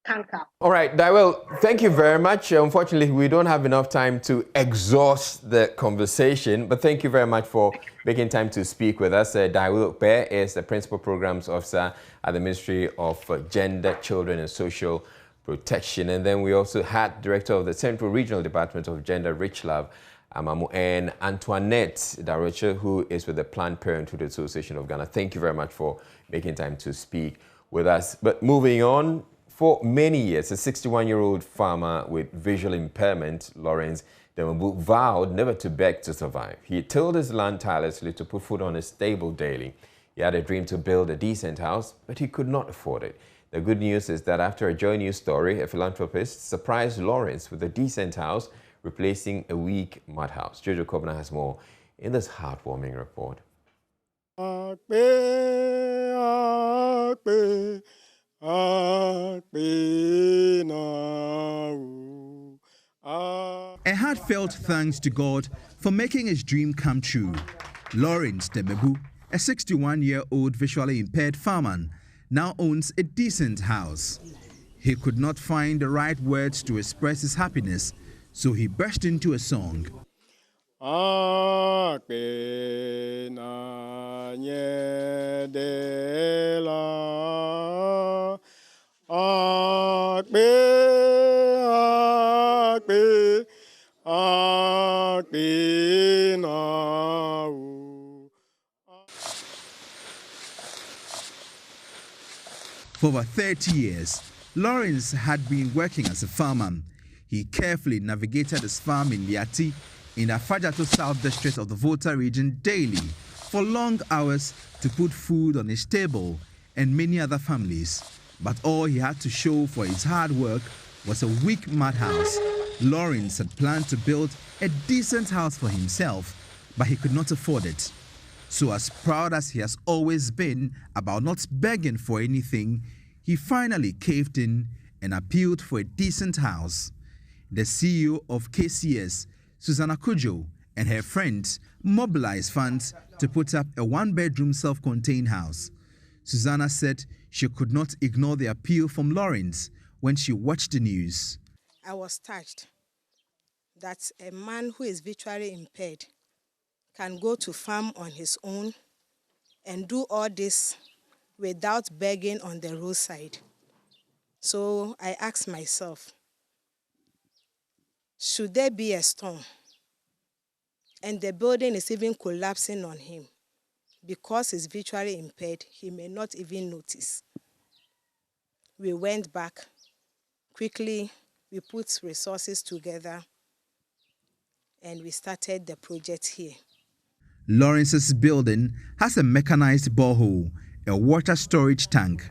canker. All right, Daiwel, thank you very much. Unfortunately, we don't have enough time to exhaust the conversation, but thank you very much for making time to speak with us. Daiwel Pe is the Principal Programs Officer at the Ministry of Gender, Children and Social Protection. And then we also had Director of the Central Regional Department of Gender, Rich Love Amamu, and Antoinette Daroche, who is with the Planned Parenthood Association of Ghana. Thank you very much for making time to speak with us. But moving on, For many years, a 61-year-old farmer with visual impairment, Lawrence Demabu, vowed never to beg to survive. He tilled his land tirelessly to put food on his table daily. He had a dream to build a decent house, but he could not afford it. The good news is that after a Joy News story, a philanthropist surprised Lawrence with a decent house, replacing a weak mud house. Jojo Kobna has more in this heartwarming report. A heartfelt thanks to God for making his dream come true. Lawrence Demebu, a 61-year-old visually impaired farmer, now owns a decent house. He could not find the right words to express his happiness, so he burst into a song. For over 30 years, Lawrence had been working as a farmer. He carefully navigated his farm in Liati, in the Afajato South District of the Volta region daily, for long hours to put food on his table and many other families. But all he had to show for his hard work was a weak mud house. Lawrence had planned to build a decent house for himself, but he could not afford it. So as proud as he has always been about not begging for anything, he finally caved in and appealed for a decent house. The CEO of KCS, Susanna Kujo, and her friends mobilized funds to put up a one-bedroom self-contained house. Susanna said she could not ignore the appeal from Lawrence when she watched the news. I was touched that a man who is visually impaired can go to farm on his own and do all this without begging on the roadside. So I asked myself, should there be a storm and the building is even collapsing on him, because he's visually impaired, he may not even notice. We went back quickly, we put resources together, and we started the project here. Lawrence's building has a mechanized borehole, a water storage tank.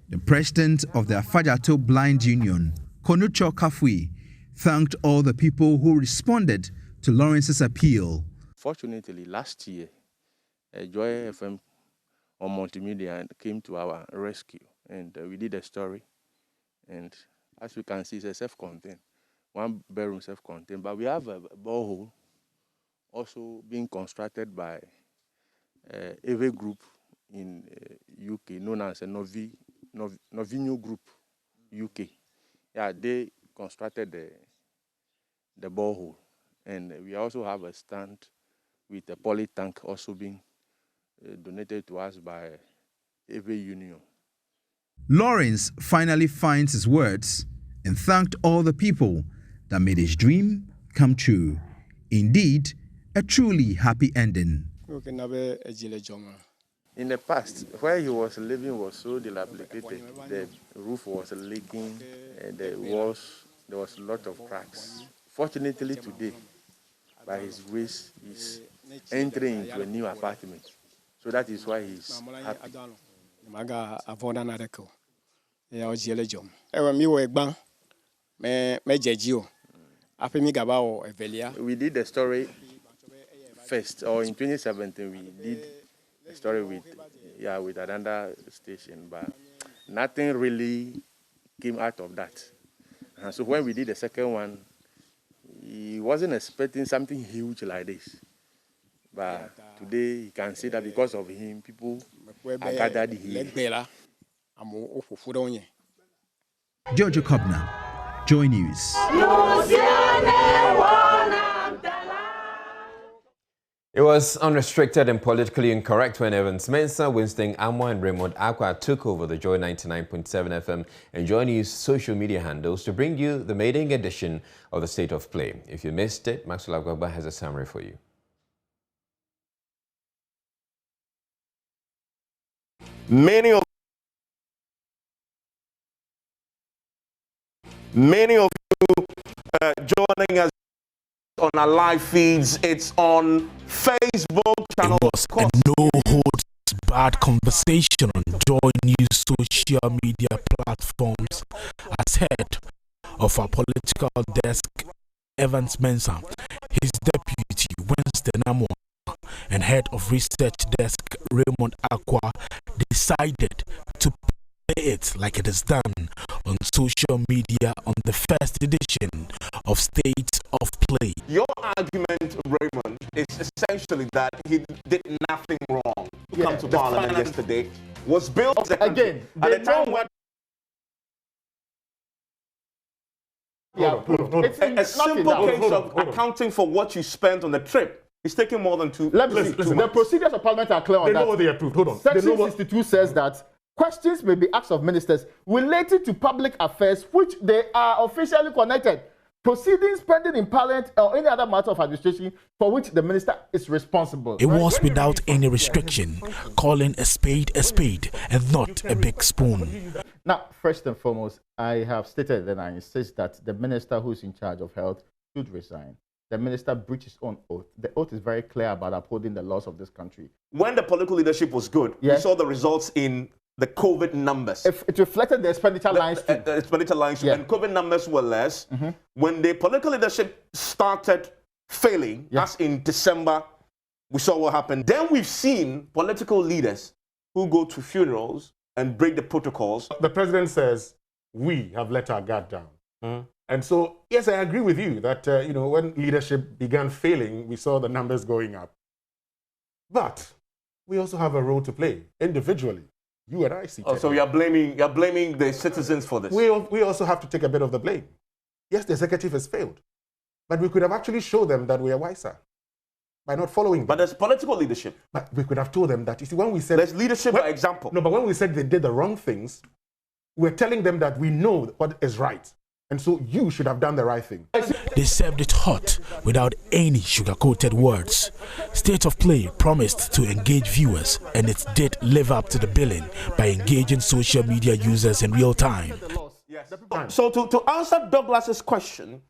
The president of the Afajato Blind Union, Konucho Kafui, thanked all the people who responded to Lawrence's appeal. Fortunately, last year, Joy FM on multimedia came to our rescue, and we did a story. And as you can see, it's a self-contained, one bedroom self-contained, but we have a borehole also being constructed by a group in UK known as a Novinho Group UK. Yeah, they constructed the borehole, and we also have a stand with a poly tank also being donated to us by AV Union. Lawrence finally finds his words and thanked all the people that made his dream come true. Indeed, a truly happy ending. In the past, where he was living was so dilapidated. The roof was leaking, and there was a lot of cracks. Fortunately today, by his grace, he's entering into a new apartment. So that is why he's happy. We did the story first, or in 2017 we did a story with another station, but nothing really came out of that. And so when we did the second one, he wasn't expecting something huge like this. But today he can see that because of him, people are gathered here. Jojo Kobna, Joy News. It was unrestricted and politically incorrect when Evans Mensah, Winston Amwa and Raymond Aqua took over the Joy 99.7 FM and Joy News social media handles to bring you the maiden edition of the State of Play. If you missed it, Maxwell Agwagba has a summary for you. Many of Many of you joining us on our live feeds. It's on Facebook channel. It was a no-holds-barred conversation on Joy News social media platforms. As head of our political desk, Evans Mensah, his deputy, Winston Amwa, and head of research desk, Raymond Akwa, decided to play it like it is done on social media on the first edition of State of Play. Your argument, Raymond, is essentially that he did nothing wrong to come to Parliament yesterday. Was built again at the time when a simple case of accounting for what you spent on the trip. It's taking more than two. Listen, the procedures of Parliament are clear on that. They know what they approved. Hold on. Section 62 says that questions may be asked of ministers related to public affairs which they are officially connected. Proceedings pending in Parliament or any other matter of administration for which the minister is responsible. It was without any restriction, calling a spade and not a big spoon. Now, first and foremost, I have stated and I insist that the minister who is in charge of health should resign. The minister breached his own oath. The oath is very clear about upholding the laws of this country. When the political leadership was good, we saw the results in the COVID numbers. It reflected the expenditure lines too. The expenditure lines too. And COVID numbers were less. When the political leadership started failing, as in December, we saw what happened. Then we've seen political leaders who go to funerals and break the protocols. The president says, we have let our guard down. And so, yes, I agree with you that, when leadership began failing, we saw the numbers going up. But we also have a role to play individually. You and I see. So you're blaming the citizens for this? We also have to take a bit of the blame. Yes, the executive has failed. But we could have actually showed them that we are wiser by not following them. But there's political leadership. But we could have told them that, you see, when we said... There's leadership by example. No, but when we said they did the wrong things, we're telling them that we know what is right. And so you should have done the right thing. They served it hot without any sugar-coated words. State of Play promised to engage viewers, and it did live up to the billing by engaging social media users in real time. So to answer Douglas's question,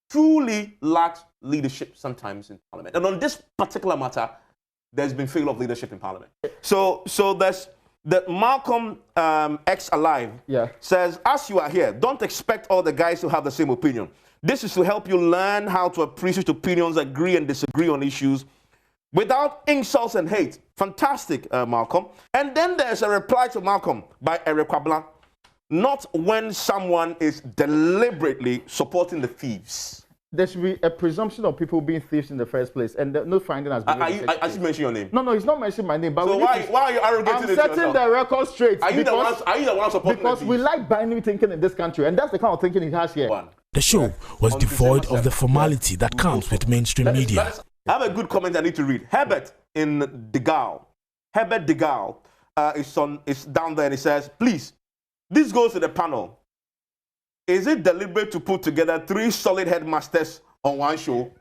truly lacks leadership sometimes in Parliament. And on this particular matter, there's been failure of leadership in Parliament. So there's... that Malcolm X Alive says, as you are here, don't expect all the guys to have the same opinion. This is to help you learn how to appreciate opinions, agree and disagree on issues without insults and hate. Fantastic, Malcolm. And then there's a reply to Malcolm by Eric Kwabla. Not when someone is deliberately supporting the thieves. There should be a presumption of people being thieves in the first place, and no finding has been made. I should mention your name. No, he's not mentioning my name. But so why are you arrogating it? I'm setting the record straight. Are you the one supporting because we like binary thinking in this country, and that's the kind of thinking he has here. The show was devoid of the formality that comes with mainstream media. I have a good comment I need to read. Herbert in Degal. Herbert Degal is down there and he says, please, this goes to the panel. Is it deliberate to put together 3 solid headmasters on one show?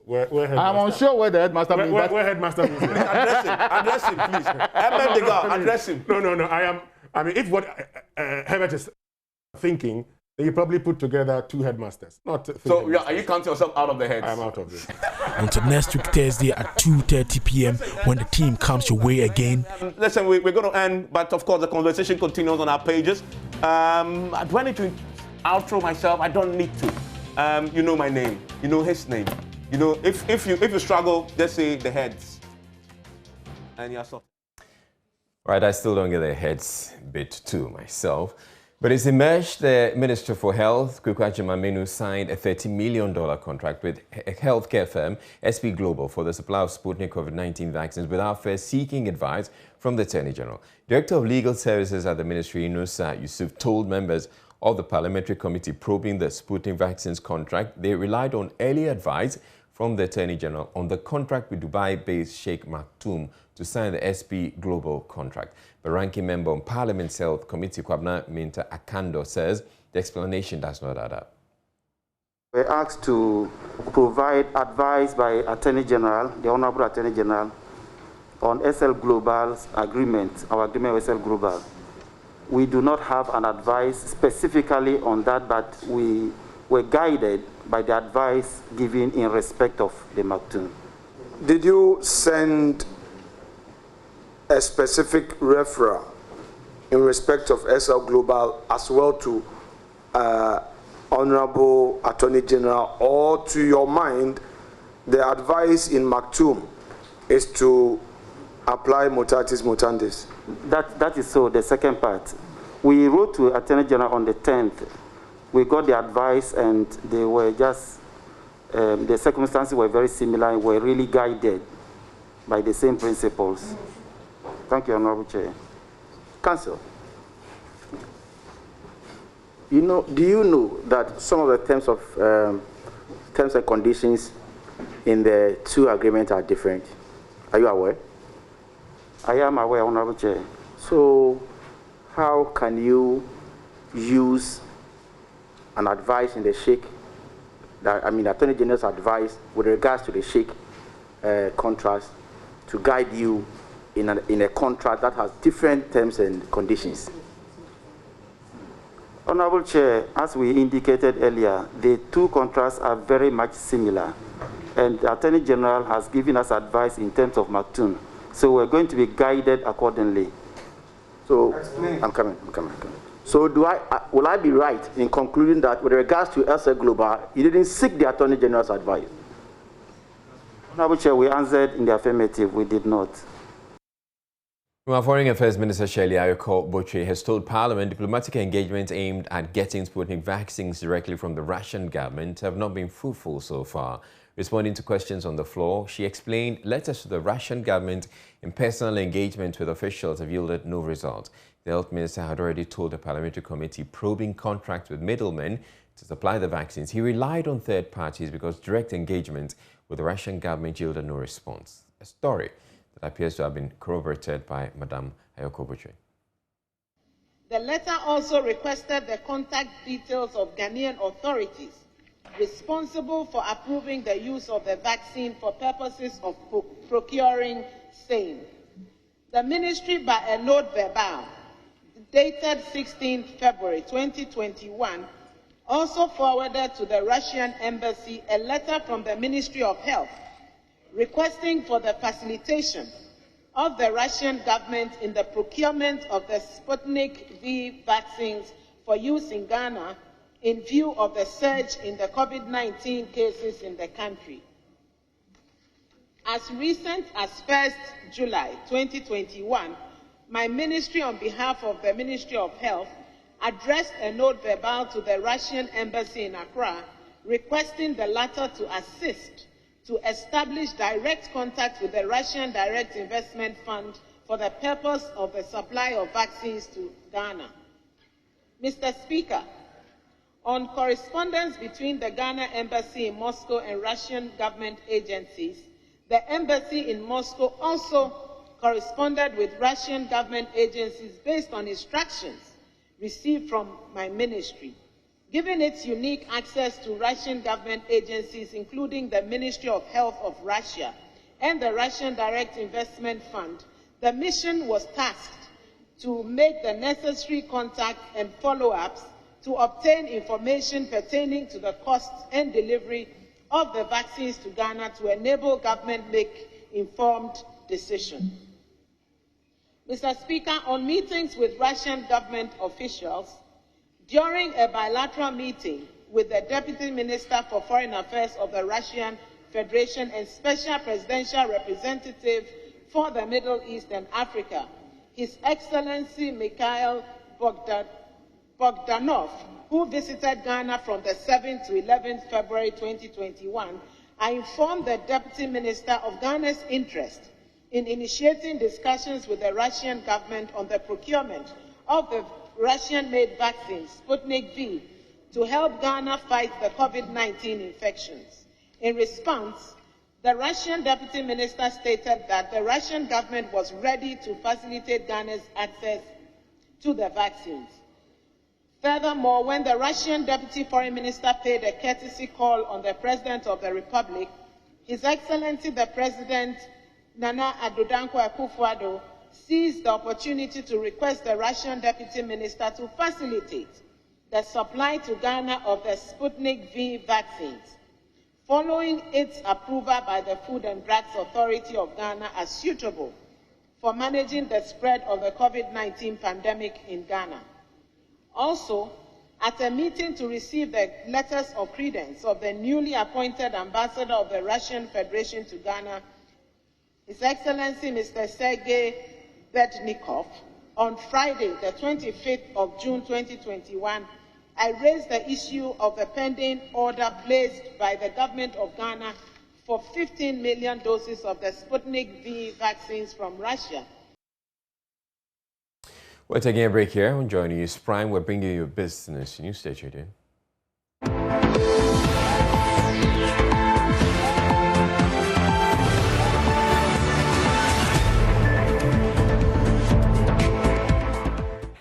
I'm unsure where the headmaster means. Where headmaster means. Address him, please. Herbert Degal, address him. No. I mean, if what Herbert is thinking, then you probably put together 2 headmasters. So are you counting yourself out of the heads? I'm out of this. Until next week, Thursday at 2:30 p.m. when the team comes your way again. Listen, we're going to end, but of course the conversation continues on our pages. Do I need to outro myself? I don't need to. You know my name. You know his name. You know, if you struggle, just say the heads. And you're sorted. Right, I still don't get the heads bit too myself. But it's emerged the Minister for Health, Kwekwaji Mamenu, signed a $30 million contract with a healthcare firm, SP Global, for the supply of Sputnik COVID-19 vaccines without first seeking advice from the Attorney General. Director of Legal Services at the Ministry, Nusa Yusuf, told members of the Parliamentary Committee probing the Sputnik vaccines contract they relied on early advice from the Attorney General on the contract with Dubai-based Sheikh Maktoum to sign the SP Global contract. The ranking member on Parliament's Health Committee, Kwabna Minta Akando, says the explanation does not add up. We're asked to provide advice by Attorney General, the Honorable Attorney General, on SL Global's agreement, our agreement with SL Global. we do not have an advice specifically on that, but we were guided by the advice given in respect of the Maktoum. Did you send a specific referral in respect of SL Global as well to Honorable Attorney General, or to your mind, the advice in Maktoum is to apply mutatis mutandis? That is so, the second part. We wrote to Attorney General on the 10th. We got the advice and they were just, the circumstances were very similar and were really guided by the same principles. Thank you, Honorable Chair. Council, do you know that some of the terms and conditions in the two agreements are different? Are you aware? I am aware, Honorable Chair. So, how can you use an advice in the Sheikh, Attorney General's advice with regards to the Sheikh contract to guide you in a contract that has different terms and conditions? Honorable Chair, as we indicated earlier, the two contracts are very much similar, and the Attorney General has given us advice in terms of Maktoum, so we're going to be guided accordingly. So, I'm coming. So, will I be right in concluding that with regards to SL Global, you didn't seek the Attorney General's advice? Honorable Chair, we answered in the affirmative. We did not. Well, Foreign Affairs Minister Shirley Ayoko Botchwey has told Parliament diplomatic engagements aimed at getting Sputnik vaccines directly from the Russian government have not been fruitful so far. Responding to questions on the floor, she explained letters to the Russian government and personal engagement with officials have yielded no result. The health minister had already told the parliamentary committee probing contracts with middlemen to supply the vaccines. He relied on third parties because direct engagement with the Russian government yielded no response. A story that appears to have been corroborated by Madame Ayoko Botchwey. The letter also requested the contact details of Ghanaian authorities responsible for approving the use of the vaccine for purposes of procuring same. The ministry, by a note verbal dated 16 February 2021, also forwarded to the Russian embassy a letter from the Ministry of Health requesting for the facilitation of the Russian government in the procurement of the Sputnik V vaccines for use in Ghana in view of the surge in the COVID-19 cases in the country. As recent as 1st July 2021, my ministry, on behalf of the Ministry of Health, addressed a note verbal to the Russian embassy in Accra requesting the latter to assist to establish direct contact with the Russian Direct Investment Fund for the purpose of the supply of vaccines to Ghana. Mr. Speaker, on correspondence between the Ghana Embassy in Moscow and Russian government agencies, the embassy in Moscow also corresponded with Russian government agencies based on instructions received from my ministry. Given its unique access to Russian government agencies, including the Ministry of Health of Russia and the Russian Direct Investment Fund, the mission was tasked to make the necessary contacts and follow-ups to obtain information pertaining to the costs and delivery of the vaccines to Ghana to enable government make informed decisions. Mr. Speaker, on meetings with Russian government officials, during a bilateral meeting with the Deputy Minister for Foreign Affairs of the Russian Federation and Special Presidential Representative for the Middle East and Africa, His Excellency Mikhail Bogdanov, who visited Ghana from the 7th to 11th February 2021, I informed the Deputy Minister of Ghana's interest in initiating discussions with the Russian government on the procurement of the Russian-made vaccine, Sputnik V, to help Ghana fight the COVID-19 infections. In response, the Russian Deputy Minister stated that the Russian government was ready to facilitate Ghana's access to the vaccines. Furthermore, when the Russian Deputy Foreign Minister paid a courtesy call on the President of the Republic, His Excellency the President Nana Addo Dankwa Akufo-Addo seized the opportunity to request the Russian Deputy Minister to facilitate the supply to Ghana of the Sputnik V vaccines, following its approval by the Food and Drugs Authority of Ghana as suitable for managing the spread of the COVID-19 pandemic in Ghana. Also, at a meeting to receive the letters of credence of the newly appointed ambassador of the Russian Federation to Ghana, His Excellency Mr. Sergei Bednikov, on Friday, the 25th of June 2021, I raised the issue of the pending order placed by the government of Ghana for 15 million doses of the Sputnik V vaccines from Russia. We're taking a break here. On Joy News Prime, we're bringing you business news. Stay tuned in.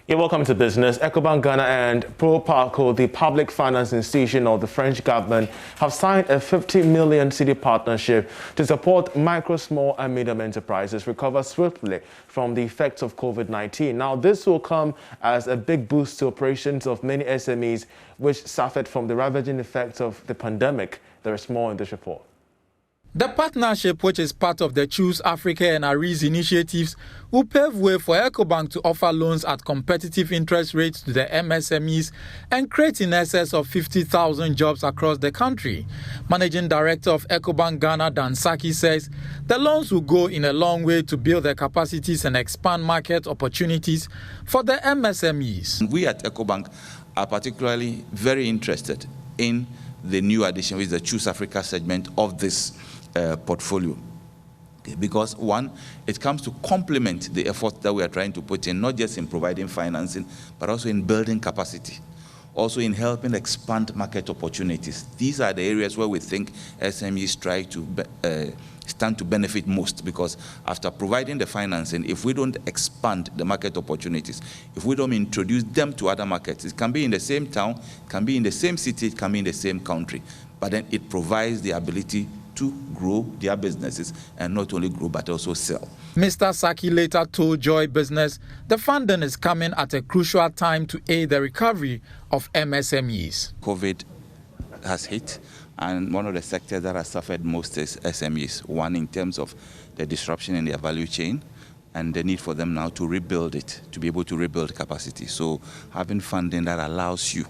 Yeah, welcome to business. Ecobank Ghana and Proparco, the public finance institution of the French government, have signed a 50 million cedi partnership to support micro, small and medium enterprises recover swiftly from the effects of COVID-19. Now, this will come as a big boost to operations of many SMEs which suffered from the ravaging effects of the pandemic. There is more in this report. The partnership, which is part of the Choose Africa and Arise initiatives, will pave way for Ecobank to offer loans at competitive interest rates to the MSMEs and create in excess of 50,000 jobs across the country. Managing Director of Ecobank Ghana, Dan Saki, says the loans will go in a long way to build their capacities and expand market opportunities for the MSMEs. We at Ecobank are particularly very interested in the new addition, which is the Choose Africa segment of this portfolio. Okay, because one, it comes to complement the effort that we are trying to put in, not just in providing financing, but also in building capacity, also in helping expand market opportunities. These are the areas where we think SMEs try to stand to benefit most, because after providing the financing, if we don't expand the market opportunities, if we don't introduce them to other markets, it can be in the same town, it can be in the same city, it can be in the same country, but then it provides the ability to grow their businesses and not only grow but also sell. Mr. Saki later told Joy Business the funding is coming at a crucial time to aid the recovery of MSMEs. COVID has hit, and one of the sectors that has suffered most is SMEs. One, in terms of the disruption in their value chain and the need for them now to rebuild it, to be able to rebuild capacity. So having funding that allows you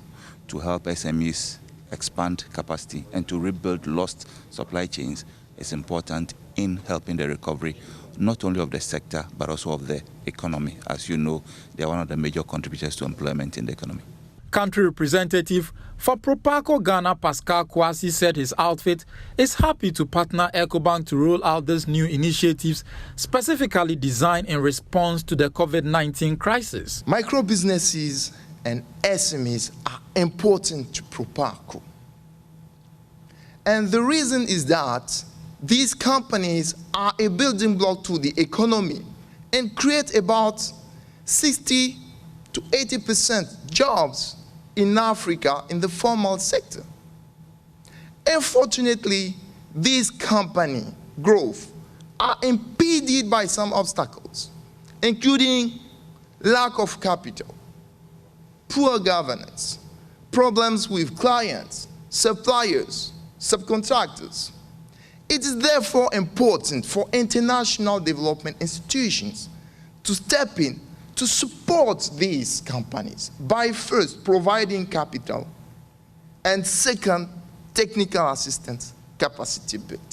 to help SMEs expand capacity and to rebuild lost supply chains is important in helping the recovery, not only of the sector, but also of the economy. As you know, they are one of the major contributors to employment in the economy. Country representative for Proparco Ghana, Pascal Kwasi, said his outfit is happy to partner Ecobank to roll out these new initiatives specifically designed in response to the COVID-19 crisis. Micro businesses and SMEs are important to Proparco. And the reason is that these companies are a building block to the economy and create about 60 to 80% jobs in Africa in the formal sector. Unfortunately, this company growth are impeded by some obstacles, including lack of capital, poor governance, problems with clients, suppliers, subcontractors. It is therefore important for international development institutions to step in to support these companies by first providing capital and second, technical assistance, capacity building.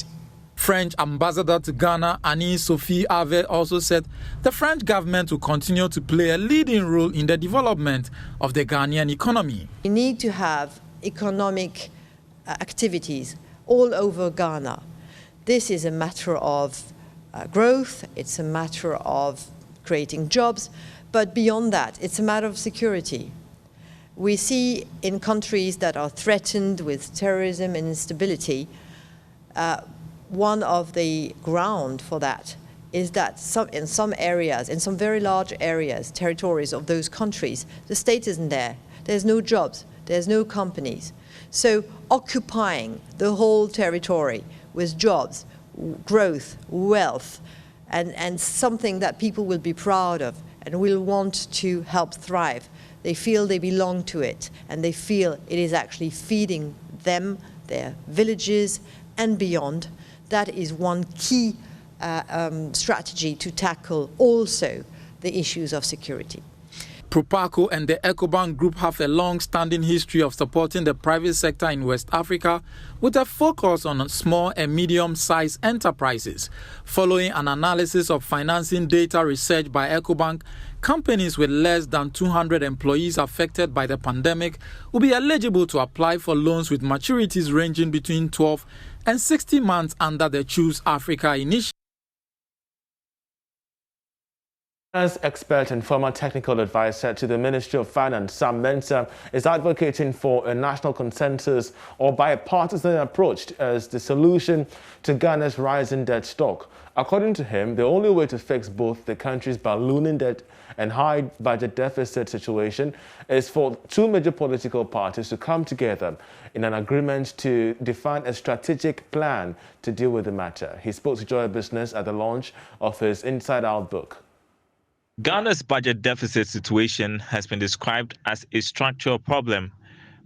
French ambassador to Ghana, Annie-Sophie Ave, also said the French government will continue to play a leading role in the development of the Ghanaian economy. We need to have economic activities all over Ghana. This is a matter of growth, it's a matter of creating jobs, but beyond that, it's a matter of security. We see in countries that are threatened with terrorism and instability, one of the ground for that is that in some areas, in some very large areas, territories of those countries, the state isn't there. There's no jobs, there's no companies. So occupying the whole territory with jobs, growth, wealth, and something that people will be proud of and will want to help thrive. They feel they belong to it, and they feel it is actually feeding them, their villages, and beyond. That is one key strategy to tackle also the issues of security. Proparco and the EcoBank Group have a long-standing history of supporting the private sector in West Africa with a focus on small and medium-sized enterprises. Following an analysis of financing data research by EcoBank, companies with less than 200 employees affected by the pandemic will be eligible to apply for loans with maturities ranging between 12 and 60 months under the Choose Africa initiative. As expert and former technical advisor to the Ministry of Finance, Tanya Sam is advocating for a national consensus or bipartisan approach as the solution to Ghana's rising debt stock. According to him, the only way to fix both the country's ballooning debt and high budget deficit situation is for two major political parties to come together in an agreement to define a strategic plan to deal with the matter. He spoke to Joy Business at the launch of his Inside Out book. Ghana's budget deficit situation has been described as a structural problem.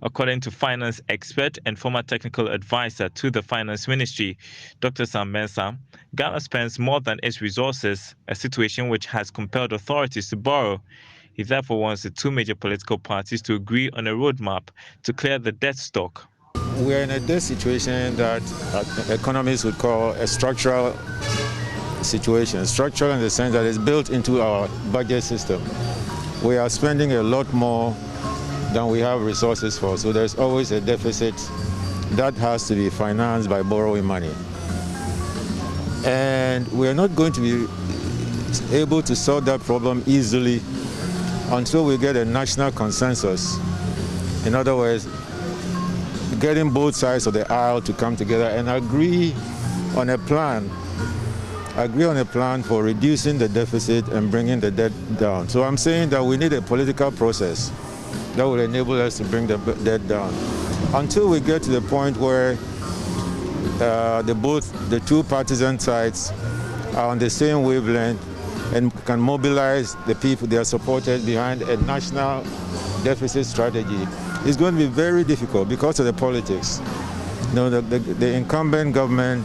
According to finance expert and former technical advisor to the Finance Ministry, Dr. Tanya Sam, Ghana spends more than its resources, a situation which has compelled authorities to borrow. He therefore wants the two major political parties to agree on a roadmap to clear the debt stock. We're in a debt situation that economists would call a structural situation. Structural in the sense that it's built into our budget system. We are spending a lot more than we have resources for, so there's always a deficit that has to be financed by borrowing money. And we're not going to be able to solve that problem easily until we get a national consensus. In other words, getting both sides of the aisle to come together and agree on a plan for reducing the deficit and bringing the debt down. So I'm saying that we need a political process that will enable us to bring the debt down. Until we get to the point where the two partisan sides are on the same wavelength and can mobilize the people, their supporters behind a national deficit strategy, it's going to be very difficult because of the politics. You know, the incumbent government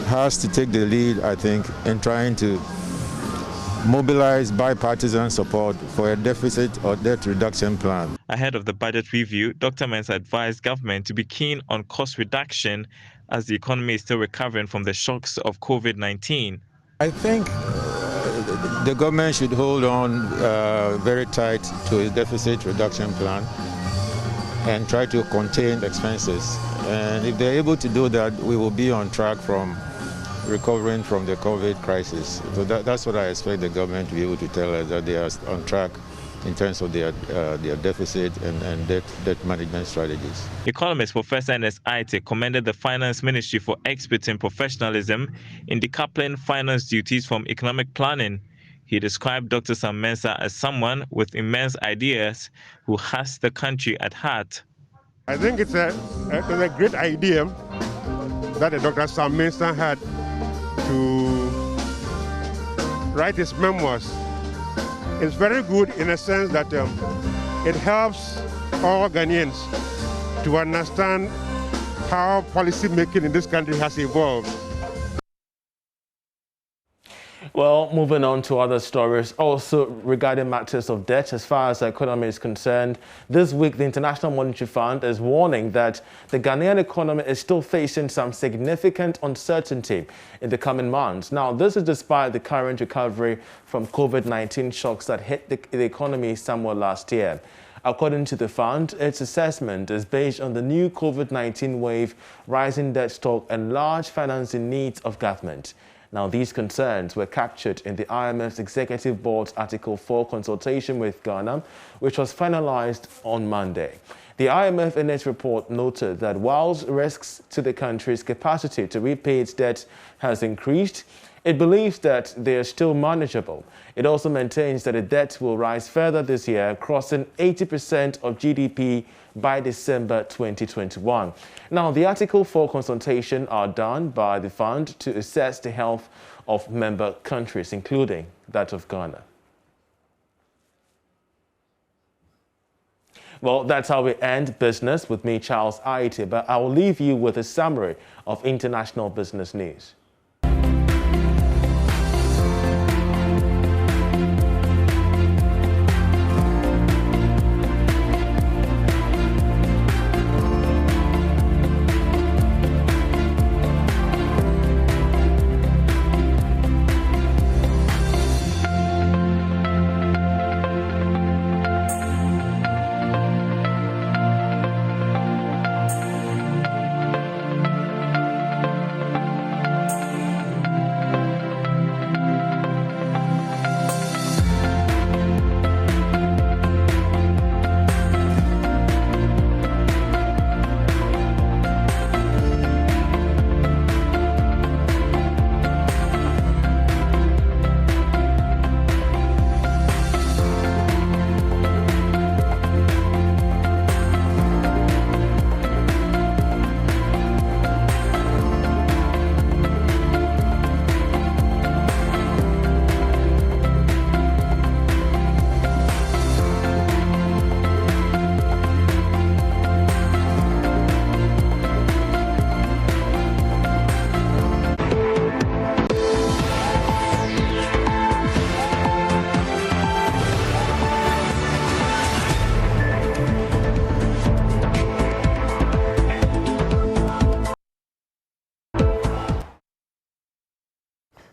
has to take the lead, I think, in trying to mobilize bipartisan support for a deficit or debt reduction plan. Ahead of the budget review, Dr. Mensah advised government to be keen on cost reduction as the economy is still recovering from the shocks of COVID-19. I think the government should hold on very tight to its deficit reduction plan and try to contain expenses. And if they're able to do that, we will be on track from recovering from the COVID crisis. So that's what I expect the government to be able to tell us, that they are on track in terms of their deficit and debt management strategies. Economist Professor Ernest Aite commended the Finance Ministry for exhibiting professionalism in decoupling finance duties from economic planning. He described Dr. Tanya Sam as someone with immense ideas who has the country at heart. I think it's a great idea that Dr. Tanya Sam had to write his memoirs. It's very good in a sense that it helps all Ghanaians to understand how policy making in this country has evolved. Well, moving on to other stories, also regarding matters of debt as far as the economy is concerned. This week, the International Monetary Fund is warning that the Ghanaian economy is still facing some significant uncertainty in the coming months. Now, this is despite the current recovery from COVID-19 shocks that hit the economy somewhat last year. According to the fund, its assessment is based on the new COVID-19 wave, rising debt stock, and large financing needs of government. Now, these concerns were captured in the IMF's Executive Board's Article 4 consultation with Ghana, which was finalized on Monday. The IMF in its report noted that whilst risks to the country's capacity to repay its debt has increased, it believes that they are still manageable. It also maintains that the debt will rise further this year, crossing 80% of GDP by December 2021. Now, the Article 4 consultation are done by the fund to assess the health of member countries, including that of Ghana. Well, that's how we end business with me, Charles Aite, but I will leave you with a summary of international business news.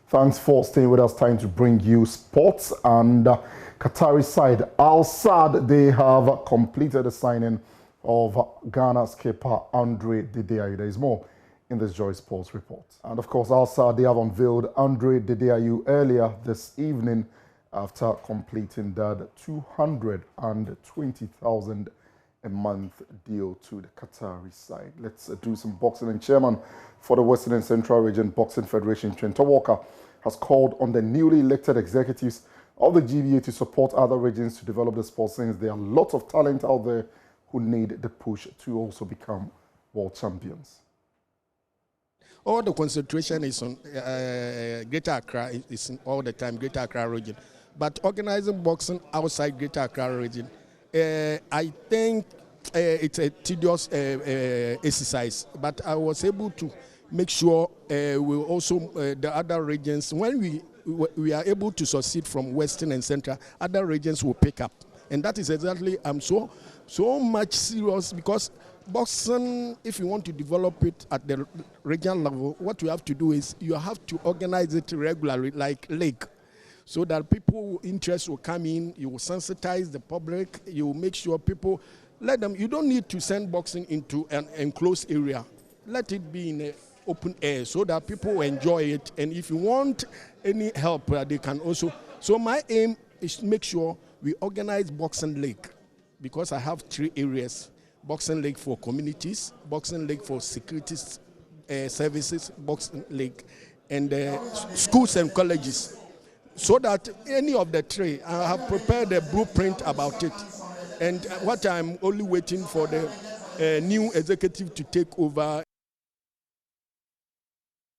Thanks for staying with us. Time to bring you sports and Qatari side. Al Sadd, they have completed the signing of Ghana's skipper Andre Didiayu. There is more in this Joy Sports report. And of course, Al Sadd, they have unveiled Andre Didiayu earlier this evening after completing that 220,000 a month deal to the Qatari side. Let's do some boxing. And chairman for the Western and Central Region Boxing Federation, Trent Walker, has called on the newly elected executives of the GBA to support other regions to develop the sport, since there are lots of talent out there who need the push to also become world champions. All the concentration is on Greater Accra, is all the time Greater Accra region. But organizing boxing outside Greater Accra region, I think it's a tedious exercise. But I was able to make sure we also, the other regions, when we are able to succeed from Western and Central, other regions will pick up. And that is exactly, I'm so much serious, because boxing, if you want to develop it at the regional level, what you have to do is you have to organize it regularly, like league, so that people interest will come in, you will sensitize the public, you will make sure people, let them, you don't need to send boxing into an enclosed area. Let it be in open air so that people enjoy it. And if you want any help, they can also. So my aim is to make sure we organize boxing league, because I have 3 areas: boxing league for communities, boxing league for security services, boxing league, and schools and colleges. So that any of the 3, I have prepared a blueprint about it. And what I'm only waiting for the new executive to take over.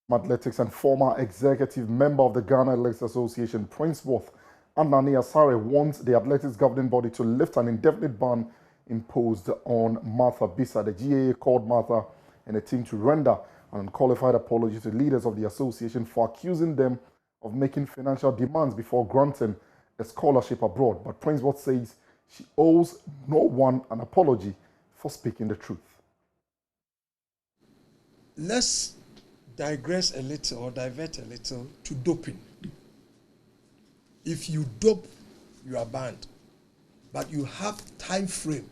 Athletics and former executive member of the Ghana Athletics Association, Prince Worth Anani Asare, wants the athletics governing body to lift an indefinite ban imposed on Martha Bisa. The GAA called Martha and the team to render an unqualified apology to leaders of the association for accusing them of making financial demands before granting a scholarship abroad. But Prince Worth says she owes no one an apology for speaking the truth. Let's digress a little or divert a little to doping. If you dope, you are banned, but you have time frame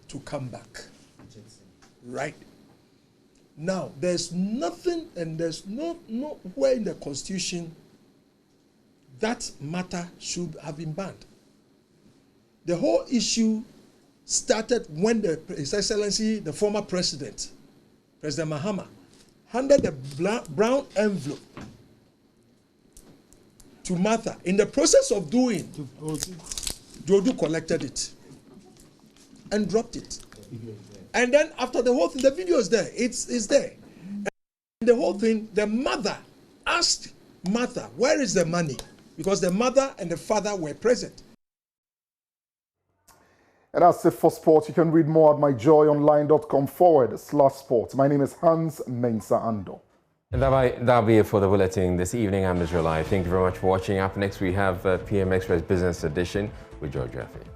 to come back. Right? Now, there's nothing and there's nowhere in the Constitution that matter should have been banned. The whole issue started when His Excellency, the former president, President Mahama, handed the brown envelope to Martha. In the process of doing, Jodu collected it and dropped it. And then after the whole thing, the video is there. It's there. And the whole thing, the mother asked Martha, where is the money? Because the mother and the father were present. And that's it for sports. You can read more at myjoyonline.com/sports. My name is Hans Mensah Ando. And that'll be it for the bulletin this evening. I'm Israel Live. Thank you very much for watching. Up next, we have PM Express Business Edition with George Jeffrey.